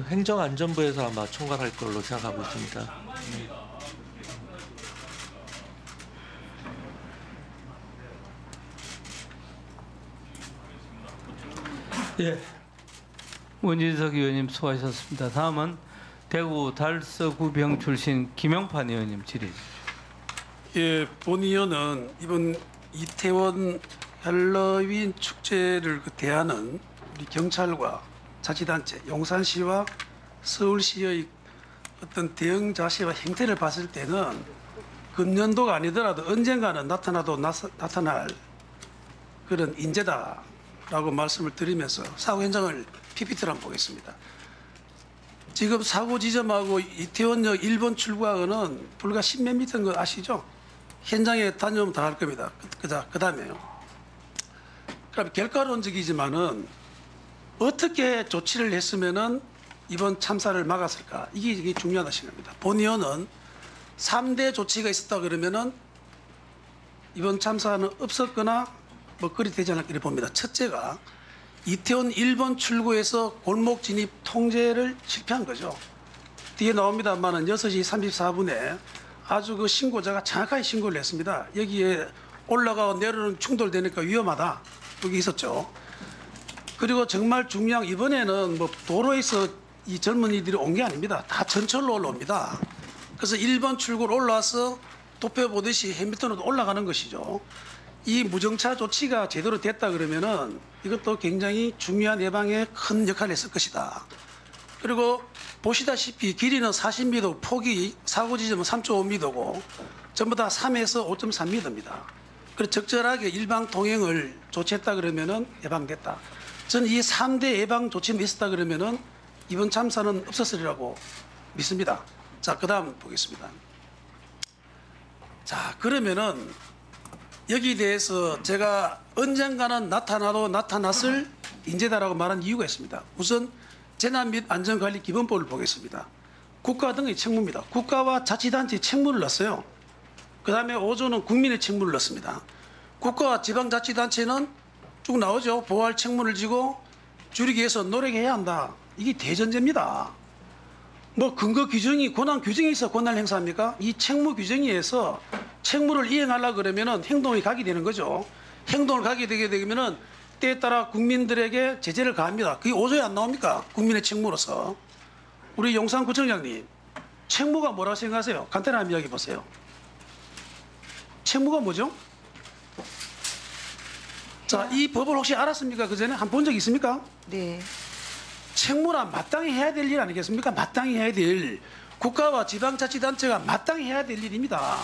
행정안전부에서 아마 총괄할 걸로 생각하고 있습니다. 예. 문진석 의원님 수고하셨습니다. 다음은 대구 달서구병 출신 김영판 의원님 질의. 예, 본 의원은 이번 이태원 헬로윈 축제를 대하는 우리 경찰과 자치단체, 용산시와 서울시의 어떤 대응 자세와 행태를 봤을 때는 금년도가 아니더라도 언젠가는 나타날 그런 인재다라고 말씀을 드리면서 사고 현장을 PPT를 한번 보겠습니다. 지금 사고 지점하고 이태원역 1번 출구하고는 불과 10몇 미터인 거 아시죠? 현장에 다녀오면 다 알 겁니다. 그 다음에요. 그럼 결과론적이지만은 어떻게 조치를 했으면은 이번 참사를 막았을까? 이게 중요하다 생각합니다. 본 의원은 3대 조치가 있었다 그러면은 이번 참사는 없었거나 뭐 그리 되지 않았기를 봅니다. 첫째가 이태원 1번 출구에서 골목 진입 통제를 실패한 거죠. 뒤에 나옵니다만은 6시 34분에 아주 그 신고자가 정확하게 신고를 했습니다. 여기에 올라가고 내려오는 충돌되니까 위험하다. 여기 있었죠. 그리고 정말 중요한 이번에는 뭐 도로에서 이 젊은이들이 온 게 아닙니다. 다 전철로 올라옵니다. 그래서 1번 출구로 올라와서 도표 보듯이 해밀턴으로 올라가는 것이죠. 이 무정차 조치가 제대로 됐다 그러면은 이것도 굉장히 중요한 예방에 큰 역할을 했을 것이다. 그리고 보시다시피 길이는 40m, 폭이 사고 지점은 3.5m고 전부 다 3에서 5.3m입니다. 그래서 적절하게 일방 통행을 조치했다 그러면은 예방됐다. 저는 이 3대 예방 조치만 있었다 그러면은 이번 참사는 없었으리라고 믿습니다. 자, 그다음 보겠습니다. 자, 그러면은 여기에 대해서 제가 언젠가는 나타났을 인재다라고 말한 이유가 있습니다. 우선 재난 및 안전관리 기본법을 보겠습니다. 국가 등의 책무입니다. 국가와 자치단체의 책무를 넣었어요. 그 다음에 5조는 국민의 책무를 넣습니다. 국가와 지방자치단체는 쭉 나오죠. 보호할 책무를 지고 줄이기 위해서 노력해야 한다. 이게 대전제입니다. 뭐 근거 규정이 권한 규정에 있어 권한을 행사합니까? 이 책무 규정에 의해서 책무를 이행하려고 그러면은 행동이 가게 되는 거죠. 행동을 가게 되게 되면은 때에 따라 국민들에게 제재를 가합니다. 그게 5조에 안 나옵니까? 국민의 책무로서. 우리 용산구청장님, 책무가 뭐라고 생각하세요? 간단한 이야기 보세요. 책무가 뭐죠? 자, 이 법을 혹시 알았습니까? 그 전에 한 번 본 적 있습니까? 네. 책무란 마땅히 해야 될 일 아니겠습니까? 마땅히 해야 될 국가와 지방자치단체가 마땅히 해야 될 일입니다.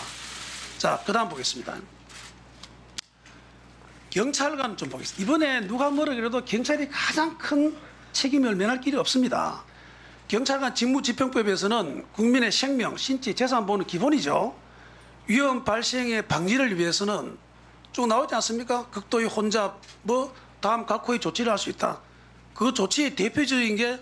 자, 그 다음 보겠습니다. 경찰관 좀 보겠습니다. 이번에 누가 뭐라 그래도 경찰이 가장 큰 책임을 면할 길이 없습니다. 경찰관 직무집행법에서는 국민의 생명, 신체, 재산 보호는 기본이죠. 위험 발생의 방지를 위해서는 쭉 나오지 않습니까? 극도의 혼잡, 뭐 다음 각호의 조치를 할 수 있다. 그 조치의 대표적인 게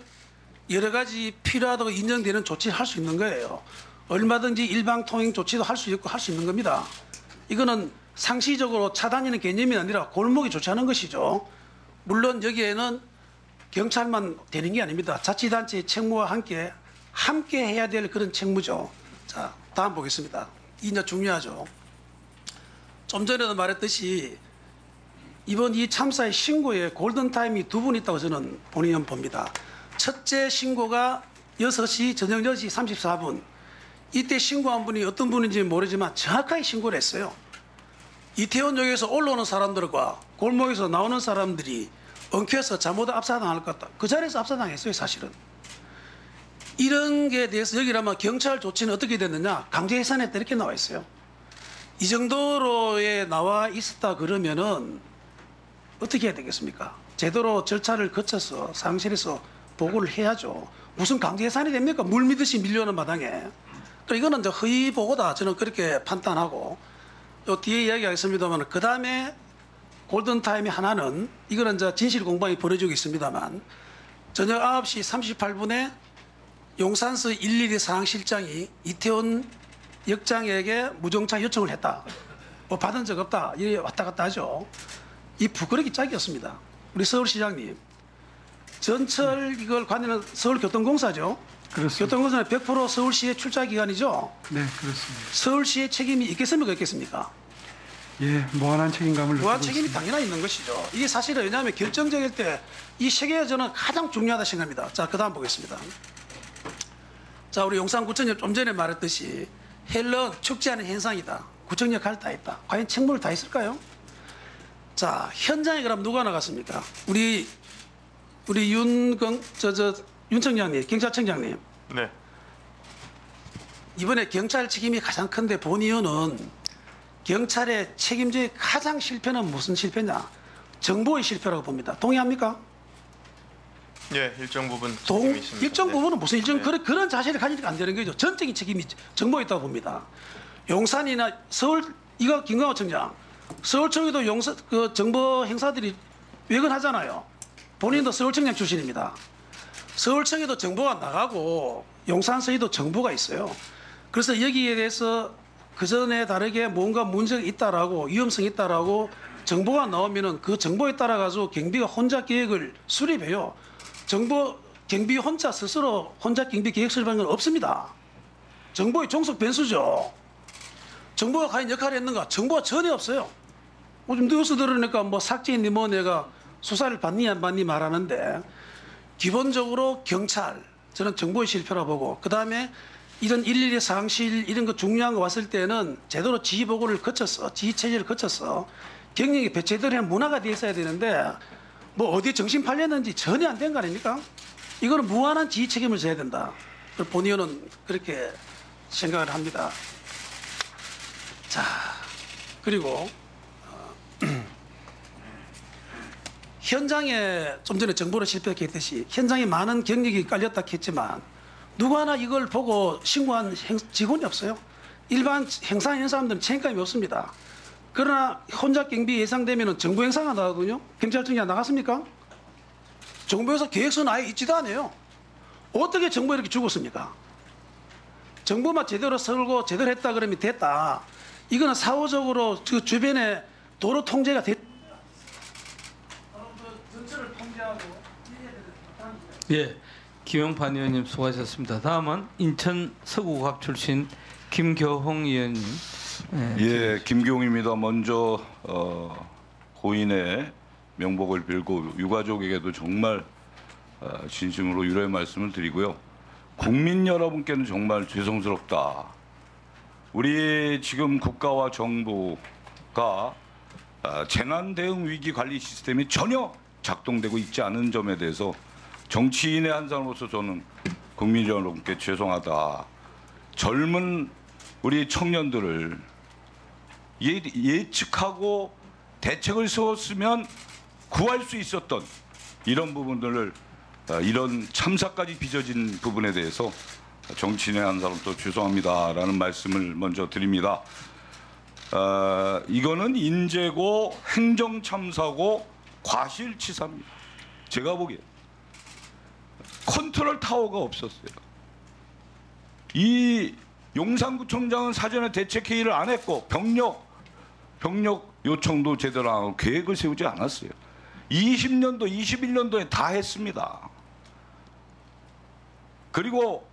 여러 가지 필요하다고 인정되는 조치를 할 수 있는 거예요. 얼마든지 일방 통행 조치도 할 수 있고 할 수 있는 겁니다. 이거는 상시적으로 차단이는 개념이 아니라 골목이 조치하는 것이죠. 물론 여기에는 경찰만 되는 게 아닙니다. 자치단체의 책무와 함께 해야 될 그런 책무죠. 자, 다음 보겠습니다. 이제 중요하죠. 좀 전에도 말했듯이 이번 이 참사의 신고에 골든타임이 2분 있다고 저는 본의원 봅니다. 첫째 신고가 6시, 저녁 6시 34분. 이때 신고한 분이 어떤 분인지 모르지만 정확하게 신고를 했어요. 이태원역에서 올라오는 사람들과 골목에서 나오는 사람들이 엉켜서 잘못 압사당할 것 같다. 그 자리에서 압사당했어요, 사실은. 이런 게 대해서 여기라면 경찰 조치는 어떻게 됐느냐? 강제 해산했다 이렇게 나와 있어요. 이 정도로에 나와 있었다 그러면은 어떻게 해야 되겠습니까? 제대로 절차를 거쳐서 상실해서 보고를 해야죠. 무슨 강제 해산이 됩니까? 물 미듯이 밀려오는 마당에. 이거는 이제 허위 보고다. 저는 그렇게 판단하고 또 뒤에 이야기하겠습니다만 그 다음에 골든타임이 하나는 이거는 이제 진실 공방이 벌어지고 있습니다만 저녁 9시 38분에 용산서 112 상황실장이 이태원 역장에게 무정차 요청을 했다. 뭐 받은 적 없다. 이래 왔다 갔다 하죠. 이 부끄러기 짝이었습니다. 우리 서울시장님. 전철 이걸 관여는 서울교통공사죠. 그렇습니다. 교통공사는 100% 서울시의 출자기관이죠. 네, 그렇습니다. 서울시의 책임이 있겠습니까? 없겠습니까? 예, 무한한 책임감을 무한 느끼고 책임이 있습니다. 당연히 있는 것이죠. 이게 사실은 왜냐하면 결정적일 때 이 세계가 저는 가장 중요하다 생각합니다. 자, 그 다음 보겠습니다. 자, 우리 용산구청장 좀 전에 말했듯이 헬러 축제하는 현상이다. 구청 역할을 다 했다. 과연 책무를 다 했을까요? 자, 현장에 그럼 누가 나갔습니까? 우리 윤 청장님, 경찰청장님. 네. 이번에 경찰 책임이 가장 큰데 본 이유는 경찰의 책임제의 가장 실패는 무슨 실패냐? 정보의 실패라고 봅니다. 동의합니까? 예, 일정 부분 책임이 있습니다. 일정 네. 부분은 무슨 일정 네. 그런 자세를 가지니까 안 되는 거죠. 전적인 책임이 정보에 있다고 봅니다. 용산이나 서울 이거 김광호 청장 서울청에도 용산 그 정보 행사들이 외근하잖아요. 본인도 서울청장 출신입니다. 서울청에도 정보가 나가고 용산서에도 정보가 있어요. 그래서 여기에 대해서 그 전에 다르게 뭔가 문제가 있다라고 위험성이 있다라고 정보가 나오면은 그 정보에 따라 가지고 경비가 혼자 계획을 수립해요. 정보 경비 혼자 스스로 혼자 경비 계획 수립하는 건 없습니다. 정보의 종속 변수죠. 정보가 과연 역할을 했는가? 정보가 전혀 없어요. 요즘 뉴스 들으니까 뭐 삭제했니 뭐 내가 수사를 받니 안 받니 말하는데 기본적으로 경찰 저는 정보의 실패라고 보고 그다음에 이런 112 상실 이런 거 중요한 거 왔을 때는 제대로 지휘 보고를 거쳐서 지휘 체제를 거쳐서 경력이 제대로 한 문화가 돼 있어야 되는데 뭐 어디 정신 팔렸는지 전혀 안 된 거 아닙니까? 이거는 무한한 지휘 책임을 져야 된다. 본의원은 그렇게 생각을 합니다. 자 그리고 현장에 좀 전에 정보를 실패했듯이 현장에 많은 경력이 깔렸다 했지만 누구 하나 이걸 보고 신고한 직원이 없어요. 일반 행사하는 사람들은 책임감이 없습니다. 그러나 혼자 경비 예상되면 정보 행사가 나거든요. 경찰청이 나갔습니까? 정부에서 계획서는 아예 있지도 않아요. 어떻게 정보 이렇게 죽었습니까? 정보만 제대로 설고 제대로 했다 그러면 됐다. 이거는 사후적으로 그 주변에 도로 통제가 됐. 예, 김영판 의원님 수고하셨습니다. 다음은 인천 서구갑 출신 김교홍 의원님. 예, 김교홍입니다. 먼저 고인의 명복을 빌고 유가족에게도 정말 진심으로 위로의 말씀을 드리고요. 국민 여러분께는 정말 죄송스럽다. 우리 지금 국가와 정부가 재난 대응 위기 관리 시스템이 전혀 작동되고 있지 않은 점에 대해서 정치인의 한 사람으로서 저는 국민 여러분께 죄송하다. 젊은 우리 청년들을 예측하고 대책을 세웠으면 구할 수 있었던 이런 부분들을 이런 참사까지 빚어진 부분에 대해서 정치인의 한 사람으로서 죄송합니다라는 말씀을 먼저 드립니다. 이거는 인재고 행정참사고 과실치사입니다. 제가 보기에 컨트롤 타워가 없었어요. 이 용산구청장은 사전에 대책회의를 안 했고 병력 요청도 제대로 안 하고 계획을 세우지 않았어요. 20년도, 21년도에 다 했습니다. 그리고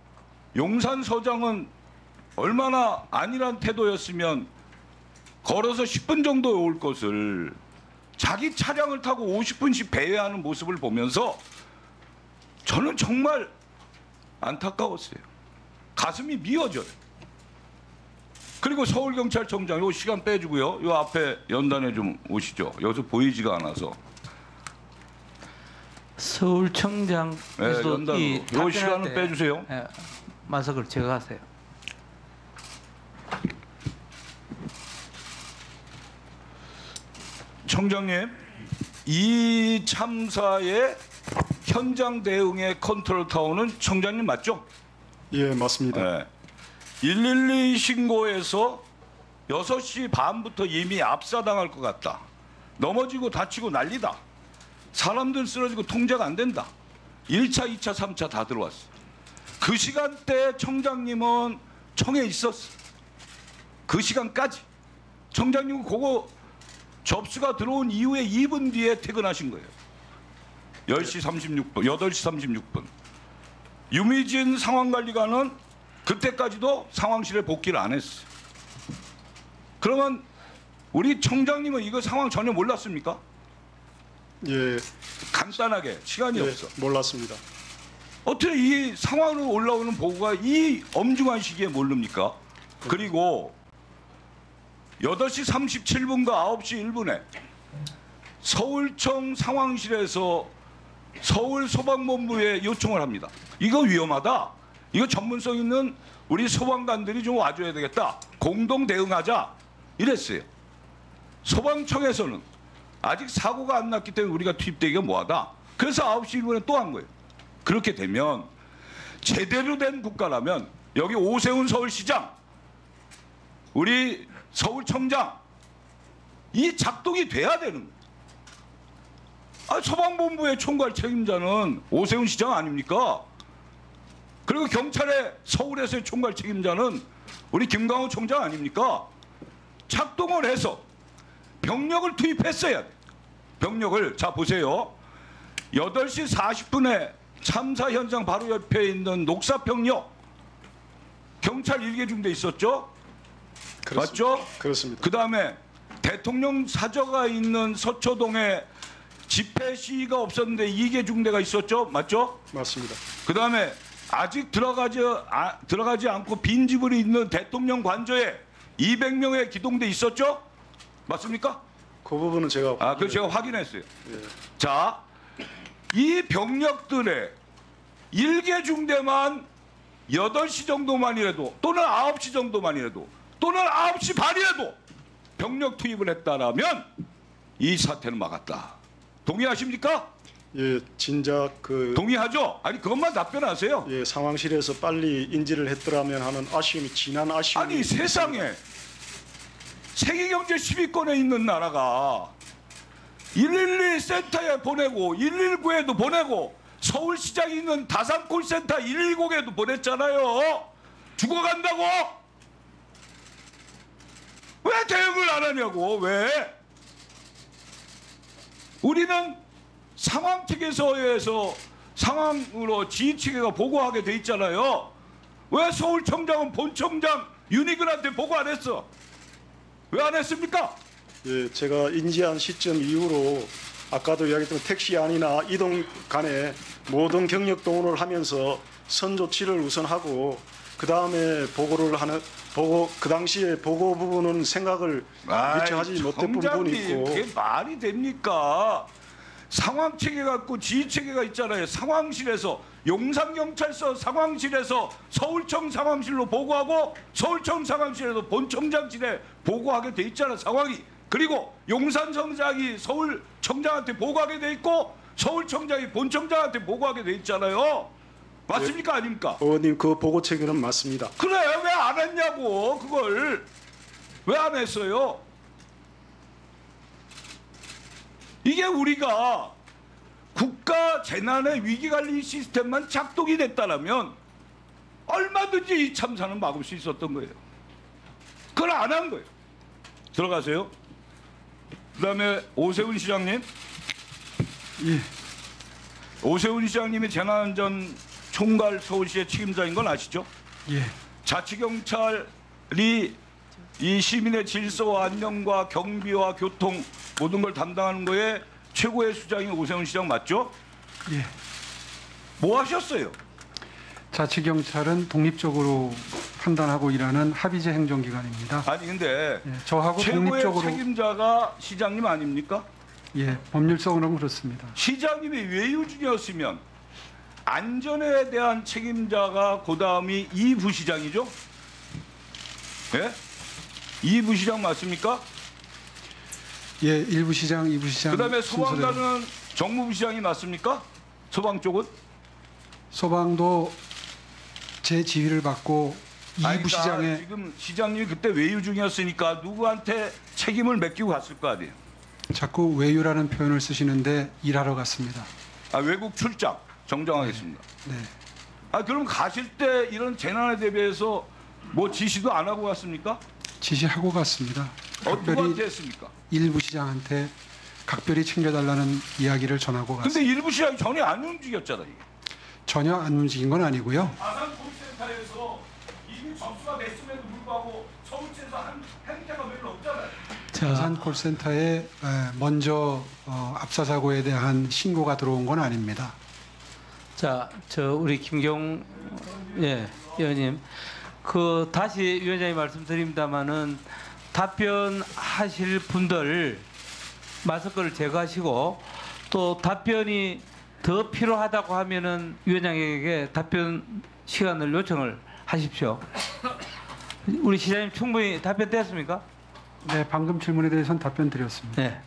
용산서장은 얼마나 안일한 태도였으면 걸어서 10분 정도에 올 것을 자기 차량을 타고 50분씩 배회하는 모습을 보면서 저는 정말 안타까웠어요. 가슴이 미어져요. 그리고 서울경찰청장 요 시간 빼주고요. 요 앞에 연단에 좀 오시죠. 여기서 보이지가 않아서. 서울청장에서도 네, 요 시간은 빼주세요. 마석을 제거하세요. 청장님, 이 참사의 현장 대응의 컨트롤 타워는 청장님 맞죠? 예, 맞습니다. 네. 112 신고에서 6시 반부터 이미 압사당할 것 같다. 넘어지고 다치고 난리다. 사람들 쓰러지고 통제가 안 된다. 1차, 2차, 3차 다 들어왔어. 그 시간대에 청장님은 청에 있었어. 그 시간까지. 청장님은 그거 접수가 들어온 이후에 2분 뒤에 퇴근하신 거예요. 10시 36분, 8시 36분. 유미진 상황관리관은 그때까지도 상황실에 복귀를 안 했어요. 그러면 우리 청장님은 이거 상황 전혀 몰랐습니까? 예. 간단하게 시간이 없어. 몰랐습니다. 어떻게 이 상황으로 올라오는 보고가 이 엄중한 시기에 모릅니까? 그리고 8시 37분과 9시 1분에 서울청 상황실에서 서울소방본부에 요청을 합니다. 이거 위험하다. 이거 전문성 있는 우리 소방관들이 좀 와줘야 되겠다. 공동 대응하자 이랬어요. 소방청에서는 아직 사고가 안 났기 때문에 우리가 투입되기가 뭐하다. 그래서 9시 1분에 또 한 거예요. 그렇게 되면 제대로 된 국가라면 여기 오세훈 서울시장, 우리 서울청장 이 작동이 돼야 되는 거예요. 소방본부의 총괄 책임자는 오세훈 시장 아닙니까? 그리고 경찰의 서울에서의 총괄 책임자는 우리 김광호 총장 아닙니까? 작동을 해서 병력을 투입했어야 돼. 병력을 자 보세요. 8시 40분에 참사 현장 바로 옆에 있는 녹사평역 경찰 1개 중대 있었죠? 맞죠? 그렇습니다. 그다음에 대통령 사저가 있는 서초동에 집회 시위가 없었는데 2개 중대가 있었죠? 맞죠? 맞습니다. 그다음에 아직 들어가지 않고 빈집으로 있는 대통령 관저에 200명의 기동대 있었죠? 맞습니까? 그 부분은 제가 그거 제가 확인했어요. 예. 자, 이 병력들의 1개 중대만 8시 정도만이라도 또는 9시 정도만이라도 또는 9시 반이라도 병력 투입을 했다라면 이 사태는 막았다. 동의하십니까? 예, 진작 동의하죠? 아니 그것만 답변하세요. 예, 상황실에서 빨리 인지를 했더라면 하는 아쉬움이 지난 아쉬움이. 아니 세상에 세계경제 10위권에 있는 나라가 112 센터에 보내고 119에도 보내고 서울시장에 있는 다산 콜센터 110에도 보냈잖아요. 죽어간다고? 왜 대응을 안 하냐고. 왜? 우리는 상황측에서 상황으로 지휘체계가 보고하게 돼 있잖아요. 왜 서울청장은 본청장 윤희근한테 보고 안 했어? 왜 안 했습니까? 예, 제가 인지한 시점 이후로 아까도 이야기했던 택시 안이나 이동 간에 모든 경력 동원을 하면서 선조치를 우선하고 그 다음에 그 당시에 보고 부분은 생각을 미처 하지 못했던 부분이 있고. 그게 말이 됩니까? 상황 체계 갖고 지휘 체계가 있잖아요. 상황실에서 용산경찰서 상황실에서 서울청 상황실로 보고하고 서울청 상황실에서 본청장실에 보고하게 돼 있잖아 상황이. 그리고 용산청장이 서울청장한테 보고하게 돼 있고 서울청장이 본청장한테 보고하게 돼 있잖아요. 맞습니까? 네. 아닙니까? 의원님 그 보고 체계는 맞습니다. 그래 왜 안 했냐고. 그걸 왜 안 했어요? 이게 우리가 국가 재난의 위기관리 시스템만 작동이 됐다면 얼마든지 이 참사는 막을 수 있었던 거예요. 그걸 안 한 거예요. 들어가세요. 그다음에 오세훈 시장님. 예. 오세훈 시장님이 재난안전 총괄 서울시의 책임자인 건 아시죠? 예. 자치경찰이 이 시민의 질서와 안녕과 경비와 교통 모든 걸 담당하는 거에 최고의 수장이 오세훈 시장 맞죠? 예. 뭐 하셨어요? 자치경찰은 독립적으로 판단하고 일하는 합의제 행정기관입니다. 아니 근데 예, 저하고 최고의 독립적으로 책임자가 시장님 아닙니까? 예, 법률적으로는 그렇습니다. 시장님이 외유중이었으면 안전에 대한 책임자가 그 다음이 이 부시장이죠? 예? 이 부시장 맞습니까? 예, 1부 시장, 2부 시장. 그다음에 순서대로. 소방관은 정무부 시장이 맞습니까? 소방 쪽은? 소방도 제 지휘를 받고 2부 시장에 지금 시장님이 그때 외유 중이었으니까 누구한테 책임을 맡기고 갔을 거 아니에요? 자꾸 외유라는 표현을 쓰시는데 일하러 갔습니다. 외국 출장 정정하겠습니다. 네. 그럼 가실 때 이런 재난에 대비해서 뭐 지시도 안 하고 갔습니까? 지시하고 갔습니다. 누구한테 했습니까? 1부 시장한테 각별히 챙겨달라는 이야기를 전하고 갔습니다. 근데 일부 시장이 전혀 안 움직였잖아요. 전혀 안 움직인 건 아니고요. 다산 콜센터에서 이미 접수가 됐음에도 불구하고 서울시에서 한 행태가 별로 없잖아요. 다산 콜센터에 먼저 압사 사고에 대한 신고가 들어온 건 아닙니다. 자, 우리 김경 의원님, 다시 위원장님 말씀드립니다만은 답변하실 분들 마스크를 제거하시고 또 답변이 더 필요하다고 하면은 위원장에게 답변 시간을 요청을 하십시오. 우리 시장님 충분히 답변됐습니까? 네, 방금 질문에 대해서는 답변 드렸습니다. 네.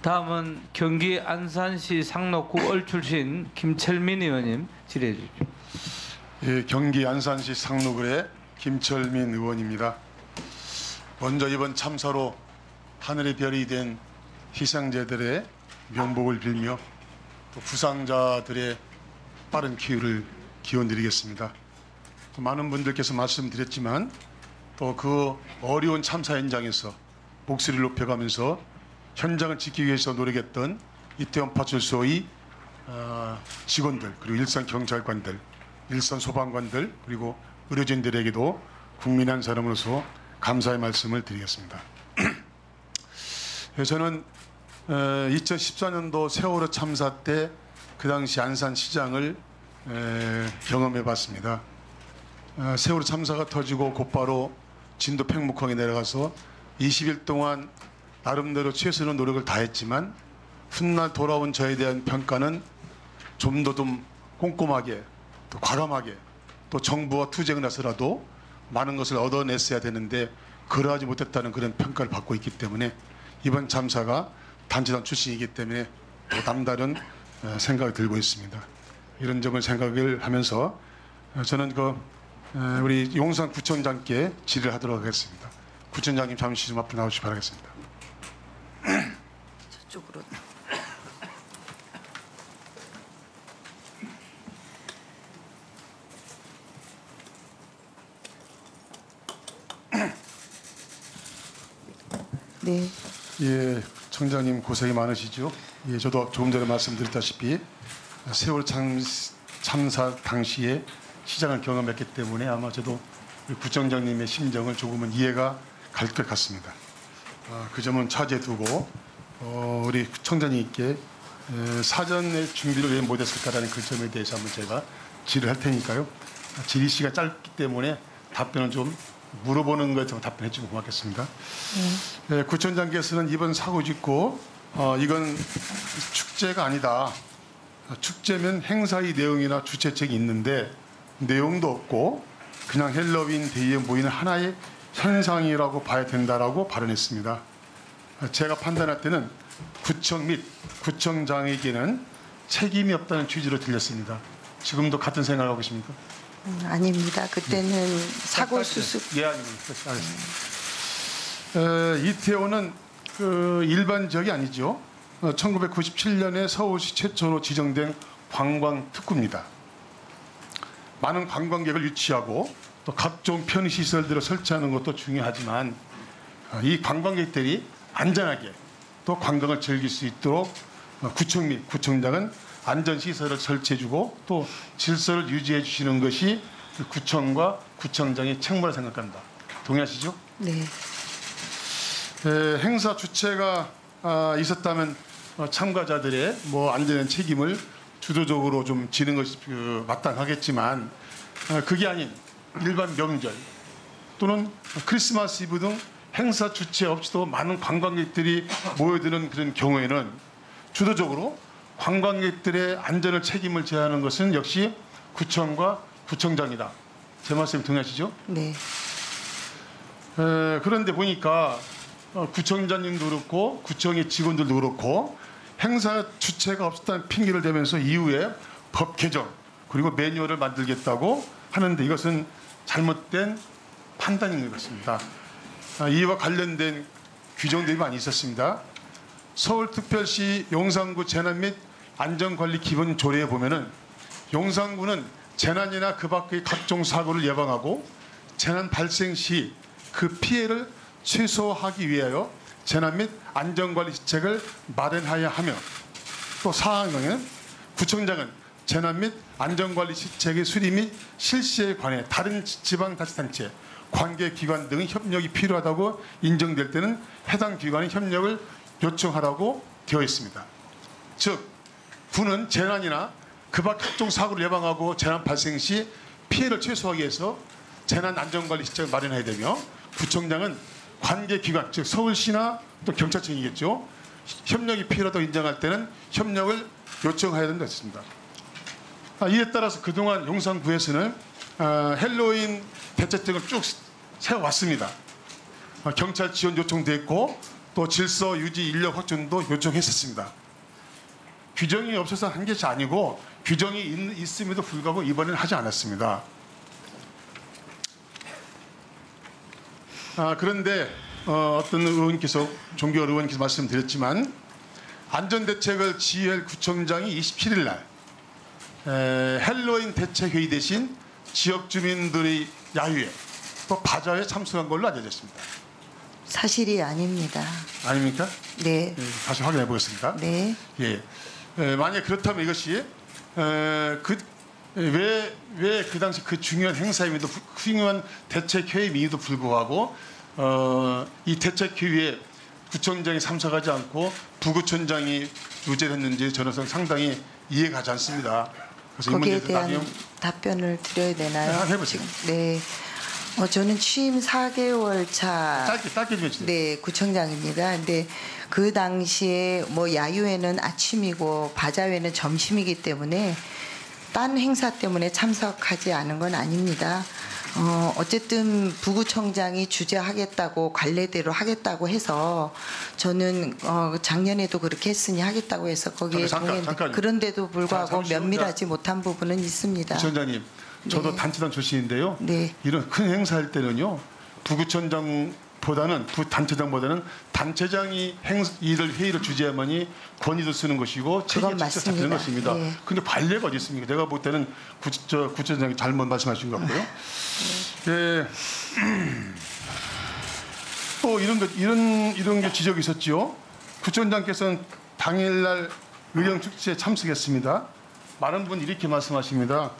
다음은 경기 안산시 상록구 을 출신 김철민 의원님 질의해 주십시오. 예, 경기 안산시 상록을의 김철민 의원입니다. 먼저 이번 참사로 하늘의 별이 된 희생자들의 명복을 빌며 또 부상자들의 빠른 쾌유를 기원드리겠습니다. 또 많은 분들께서 말씀드렸지만 또 그 어려운 참사 현장에서 목소리를 높여가면서 현장을 지키기 위해서 노력했던 이태원 파출소의 직원들, 그리고 일선 경찰관들, 일선 소방관들, 그리고 의료진들에게도 국민 한 사람으로서 감사의 말씀을 드리겠습니다. 저는 2014년도 세월호 참사 때 그 당시 안산시장을 경험해 봤습니다. 세월호 참사가 터지고 곧바로 진도 팽목항에 내려가서 20일 동안 나름대로 최선의 노력을 다했지만 훗날 돌아온 저에 대한 평가는 좀 더 좀 꼼꼼하게 또 과감하게 또 정부와 투쟁을 해서라도 많은 것을 얻어냈어야 되는데 그러하지 못했다는 그런 평가를 받고 있기 때문에 이번 참사가 단체단 출신이기 때문에 또 남다른 생각이 들고 있습니다. 이런 점을 생각을 하면서 저는 우리 용산구청장께 질의를 하도록 하겠습니다. 구청장님 잠시 좀 앞으로 나오시기 바라겠습니다. 저쪽으로. 네. 예, 청장님 고생이 많으시죠. 예, 저도 조금 전에 말씀드렸다시피 세월 참사 당시에 시장을 경험했기 때문에 아마 저도 우리 구청장님의 심정을 조금은 이해가 갈 것 같습니다. 그 점은 차지해 두고 우리 청장님께 사전에 준비를 왜 못했을까라는 그 점에 대해서 한번 제가 질의를 할 테니까요. 질의 시간 짧기 때문에 답변을 좀 물어보는 것 좀 답변해 주면 고맙겠습니다. 구청장께서는 이번 사고 짓고 이건 축제가 아니다. 축제면 행사의 내용이나 주최책이 있는데 내용도 없고 그냥 헬로윈 데이에 모이는 하나의 현상이라고 봐야 된다라고 발언했습니다. 제가 판단할 때는 구청 및 구청장에게는 책임이 없다는 취지로 들렸습니다. 지금도 같은 생각을 하고 계십니까? 아닙니다. 그때는 사고 수습. 예, 아닙니다. 알겠습니다. 이태원은 일반적이 아니죠. 1997년에 서울시 최초로 지정된 관광 특구입니다. 많은 관광객을 유치하고 또 각종 편의시설들을 설치하는 것도 중요하지만 이 관광객들이 안전하게 또 관광을 즐길 수 있도록 구청 및 구청장은 안전시설을 설치해주고 또 질서를 유지해 주시는 것이 구청과 구청장의 책무라 생각합니다. 동의하시죠? 네. 행사 주체가 있었다면 참가자들의 안전한 책임을 주도적으로 좀 지는 것이 마땅하겠지만 그게 아닌 일반 명절 또는 크리스마스 이브 등 행사 주체 없이도 많은 관광객들이 모여드는 그런 경우에는 주도적으로 관광객들의 안전을 책임을 져야 하는 것은 역시 구청과 구청장이다. 제 말씀 동의하시죠? 네. 그런데 보니까 구청장님도 그렇고 구청의 직원들도 그렇고 행사 주체가 없었다는 핑계를 대면서 이후에 법 개정 그리고 매뉴얼을 만들겠다고 하는데 이것은 잘못된 판단인 것 같습니다. 이와 관련된 규정들이 많이 있었습니다. 서울특별시 용산구 재난 및 안전관리 기본 조례에 보면은 용산구는 재난이나 그 밖의 각종 사고를 예방하고 재난 발생 시 그 피해를 최소화하기 위하여 재난 및 안전관리 시책을 마련하여야 하며 또 사항에는 구청장은 재난 및 안전관리 시책의 수립 및 실시에 관해 다른 지방자치단체, 관계기관 등의 협력이 필요하다고 인정될 때는 해당 기관의 협력을 요청하라고 되어 있습니다. 즉 구는 재난이나 그 밖 각종 사고를 예방하고 재난 발생 시 피해를 최소화하기 위해서 재난 안전관리 시책을 마련해야 되며 구청장은 관계기관, 즉 서울시나 또 경찰청이겠죠. 협력이 필요하다고 인정할 때는 협력을 요청해야 된다고 했습니다. 이에 따라서 그동안 용산구에서는 헬로윈 대책들을 쭉 세워왔습니다. 경찰 지원 요청도 했고 또 질서 유지 인력 확충도 요청했었습니다. 규정이 없어서 한 것이 아니고 규정이 있음에도 불구하고 이번에는 하지 않았습니다. 그런데 어떤 의원님께서 종교 의원님께서 말씀드렸지만 안전대책을 지휘할 구청장이 27일 날 헬로윈 대책회의 대신 지역 주민들의 야유회 또 바자회에 참석한 걸로 알려져 있습니다. 사실이 아닙니다. 아닙니까? 네. 다시 확인해 보겠습니다. 네. 예. 만약 그렇다면 이것이 왜 그 당시 그 중요한 행사임에도 중요한 대책회의임에도 불구하고 이 대책회의에 구청장이 참석하지 않고 부구청장이 유죄를 했는지 저는 상당히 이해가 가지 않습니다. 그래서 거기에 대한 답변을 드려야 되나요? 해보세요. 네. 저는 취임 4개월 차 짧게 좀 해주세요. 네, 구청장입니다. 근데 그 당시에 뭐 야유회는 아침이고 바자회는 점심이기 때문에 딴 행사 때문에 참석하지 않은 건 아닙니다. 어쨌든 부구청장이 주재하겠다고 관례대로 하겠다고 해서 저는 작년에도 그렇게 했으니 하겠다고 해서 거기에 동의했는데 그런데도 불구하고 면밀하지 못한 부분은 있습니다. 부청장님, 저도 네. 단체장 출신인데요. 네. 이런 큰 행사할 때는요, 부구청장보다는 부단체장보다는 단체장이 회의를 주재하면이 권위도 쓰는 것이고 책임을 직접 잡는 것입니다. 네. 근데 관례가 어디 있습니까? 내가 볼 때는 구청장이 잘못 말씀하신 것 같고요. 예. 또 이런 게 지적이 있었지요. 구청장께서는 당일날 의령 축제에 참석했습니다. 많은 분이 이렇게 말씀하십니다.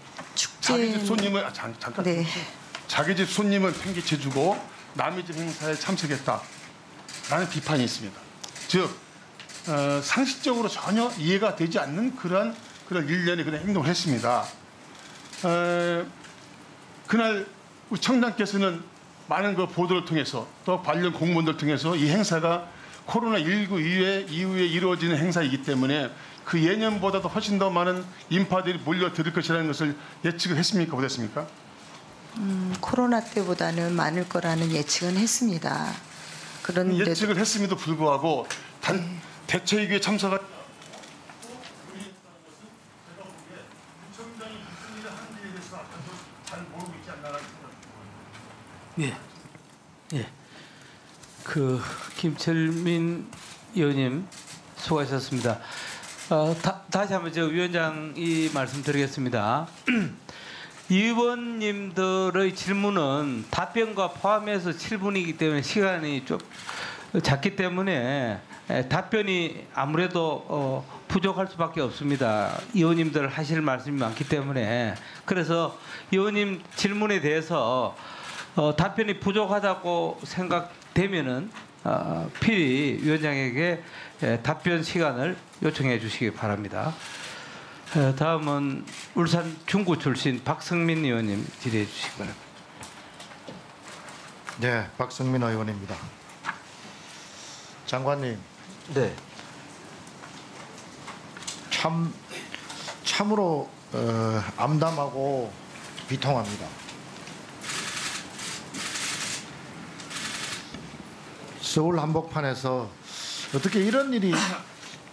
자기 집 손님을 잠깐. 네. 자기 집 손님을 팽개쳐주고 남의 집 행사에 참석했다라는 비판이 있습니다. 즉 상식적으로 전혀 이해가 되지 않는 그런 일련의 그런 행동을 했습니다. 그날 우리 청장께서는 많은 그 보도를 통해서 또 관련 공무원들 통해서 이 행사가 코로나19 이후에 이루어지는 행사이기 때문에 그 예년보다도 훨씬 더 많은 인파들이 몰려들 것이라는 것을 예측을 했습니까? 못했습니까? 코로나 때보다는 많을 거라는 예측은 했습니다. 그런데 예측을 했음에도 불구하고 대책회의에 참석한 예. 그 김철민 의원님 수고하셨습니다. 다시 한번 저 위원장이 말씀드리겠습니다. 이 의원님들의 질문은 답변과 포함해서 7분이기 때문에 시간이 좀 작기 때문에 답변이 아무래도 부족할 수밖에 없습니다. 의원님들 하실 말씀이 많기 때문에. 그래서 의원님 질문에 대해서 답변이 부족하다고 생각되면은 필히 위원장에게 답변 시간을 요청해 주시기 바랍니다. 다음은 울산 중구 출신 박성민 의원님 질의해 주시기 바랍니다. 네, 박성민 의원입니다. 장관님, 네. 참으로 암담하고 비통합니다. 서울 한복판에서 어떻게 이런 일이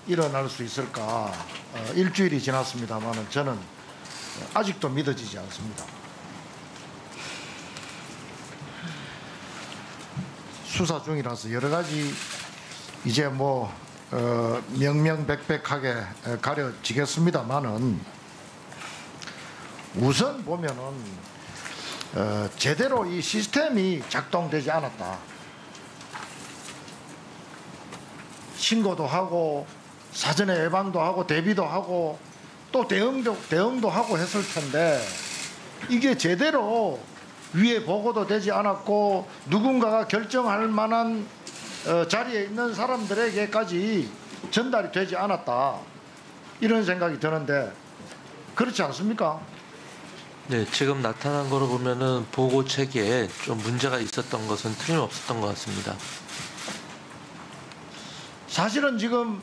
일어날 수 있을까? 일주일이 지났습니다만 저는 아직도 믿어지지 않습니다. 수사 중이라서 여러 가지 이제 뭐 명명백백하게 가려지겠습니다만은 우선 보면은 제대로 이 시스템이 작동되지 않았다. 신고도 하고 사전에 예방도 하고 대비도 하고 또 대응도 하고 했을 텐데 이게 제대로 위에 보고도 되지 않았고 누군가가 결정할 만한 자리에 있는 사람들에게까지 전달이 되지 않았다. 이런 생각이 드는데 그렇지 않습니까? 네, 지금 나타난 거로 보면은 보고 체계에 좀 문제가 있었던 것은 틀림없었던 것 같습니다. 사실은 지금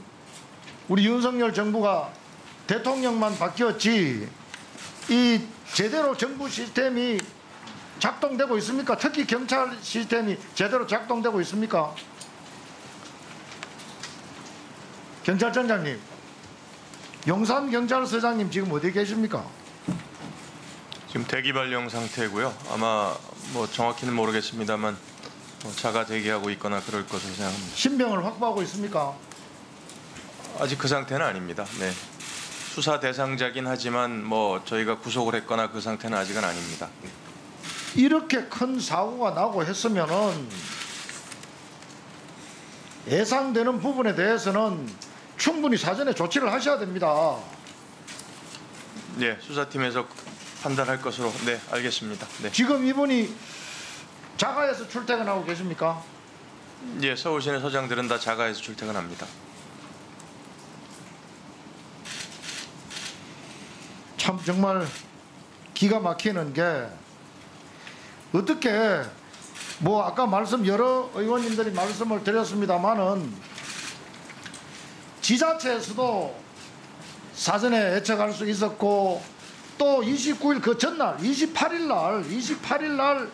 우리 윤석열 정부가 대통령만 바뀌었지 이 제대로 정부 시스템이 작동되고 있습니까? 특히 경찰 시스템이 제대로 작동되고 있습니까? 경찰청장님, 용산경찰서장님 지금 어디 계십니까? 지금 대기 발령 상태고요. 아마 뭐 정확히는 모르겠습니다만 자가 대기하고 있거나 그럴 것으로 생각합니다. 신병을 확보하고 있습니까? 아직 그 상태는 아닙니다. 네. 수사 대상자긴 하지만 뭐 저희가 구속을 했거나 그 상태는 아직은 아닙니다. 이렇게 큰 사고가 나고 했으면은 예상되는 부분에 대해서는 충분히 사전에 조치를 하셔야 됩니다. 네, 수사팀에서 판단할 것으로 네 알겠습니다. 네. 지금 이분이 자가에서 출퇴근하고 계십니까? 예, 서울시내 서장들은 다 자가에서 출퇴근합니다. 참 정말 기가 막히는 게 어떻게 뭐 아까 여러 의원님들이 말씀을 드렸습니다마는 지자체에서도 사전에 예측할 수 있었고 또 29일 그 전날 28일 날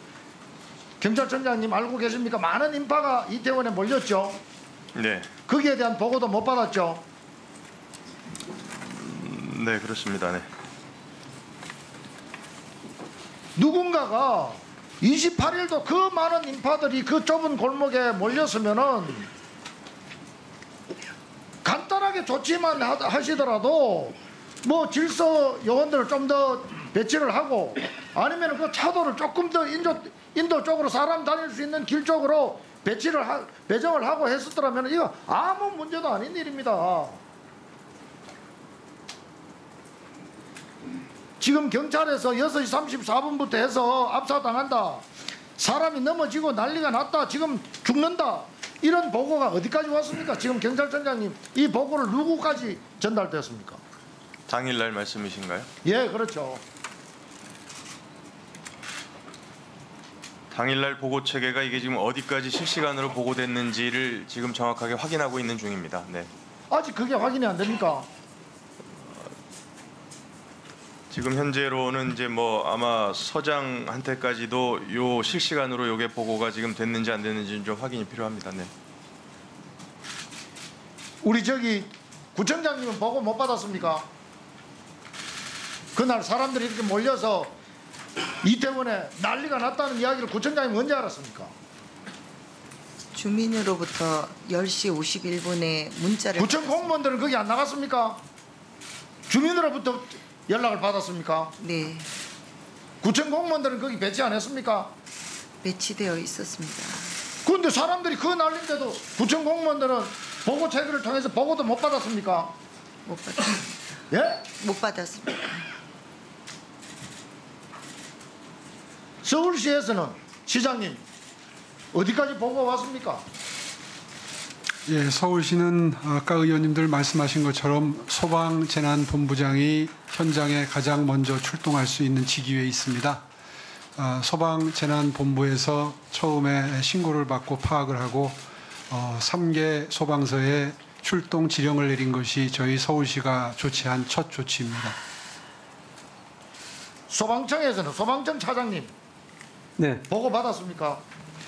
경찰청장님 알고 계십니까? 많은 인파가 이태원에 몰렸죠. 네. 거기에 대한 보고도 못 받았죠. 네, 그렇습니다. 네. 누군가가 28일도 그 많은 인파들이 그 좁은 골목에 몰렸으면은 간단하게 조치만 하시더라도 뭐 질서 요원들을 좀 더 배치를 하고 아니면 그 차도를 조금 더 인도 쪽으로 사람 다닐 수 있는 길 쪽으로 배정을 하고 했었더라면 이거 아무 문제도 아닌 일입니다. 지금 경찰에서 6시 34분부터 해서 압사당한다, 사람이 넘어지고 난리가 났다, 지금 죽는다, 이런 보고가 어디까지 왔습니까? 지금 경찰청장님 이 보고를 누구까지 전달됐습니까? 당일날 말씀이신가요? 예, 그렇죠. 당일날 보고 체계가 이게 지금 어디까지 실시간으로 보고됐는지를 지금 정확하게 확인하고 있는 중입니다. 네. 아직 그게 확인이 안 됩니까? 지금 현재로는 이제 뭐 아마 서장한테까지도 요 실시간으로 요게 보고가 지금 됐는지 안 됐는지는 좀 확인이 필요합니다. 네. 우리 구청장님은 보고 못 받았습니까? 그날 사람들이 이렇게 몰려서 이태원에 난리가 났다는 이야기를 구청장님 언제 알았습니까? 주민으로부터 10시 51분에 문자를 구청 공무원들은 거기 안 나갔습니까? 주민으로부터 연락을 받았습니까? 네. 구청 공무원들은 거기 배치 안 했습니까? 배치되어 있었습니다. 그런데 사람들이 그 난리인데도 구청 공무원들은 보고 체계를 통해서 보고도 못 받았습니까? 못 받았습니다. 예? 못 받았습니다. 서울시에서는 시장님 어디까지 보고가 왔습니까? 예, 서울시는 아까 의원님들 말씀하신 것처럼 소방재난본부장이 현장에 가장 먼저 출동할 수 있는 직위에 있습니다. 소방재난본부에서 처음에 신고를 받고 파악을 하고 3개 소방서에 출동 지령을 내린 것이 저희 서울시가 조치한 첫 조치입니다. 소방청에서는 소방청 차장님 네. 보고 받았습니까?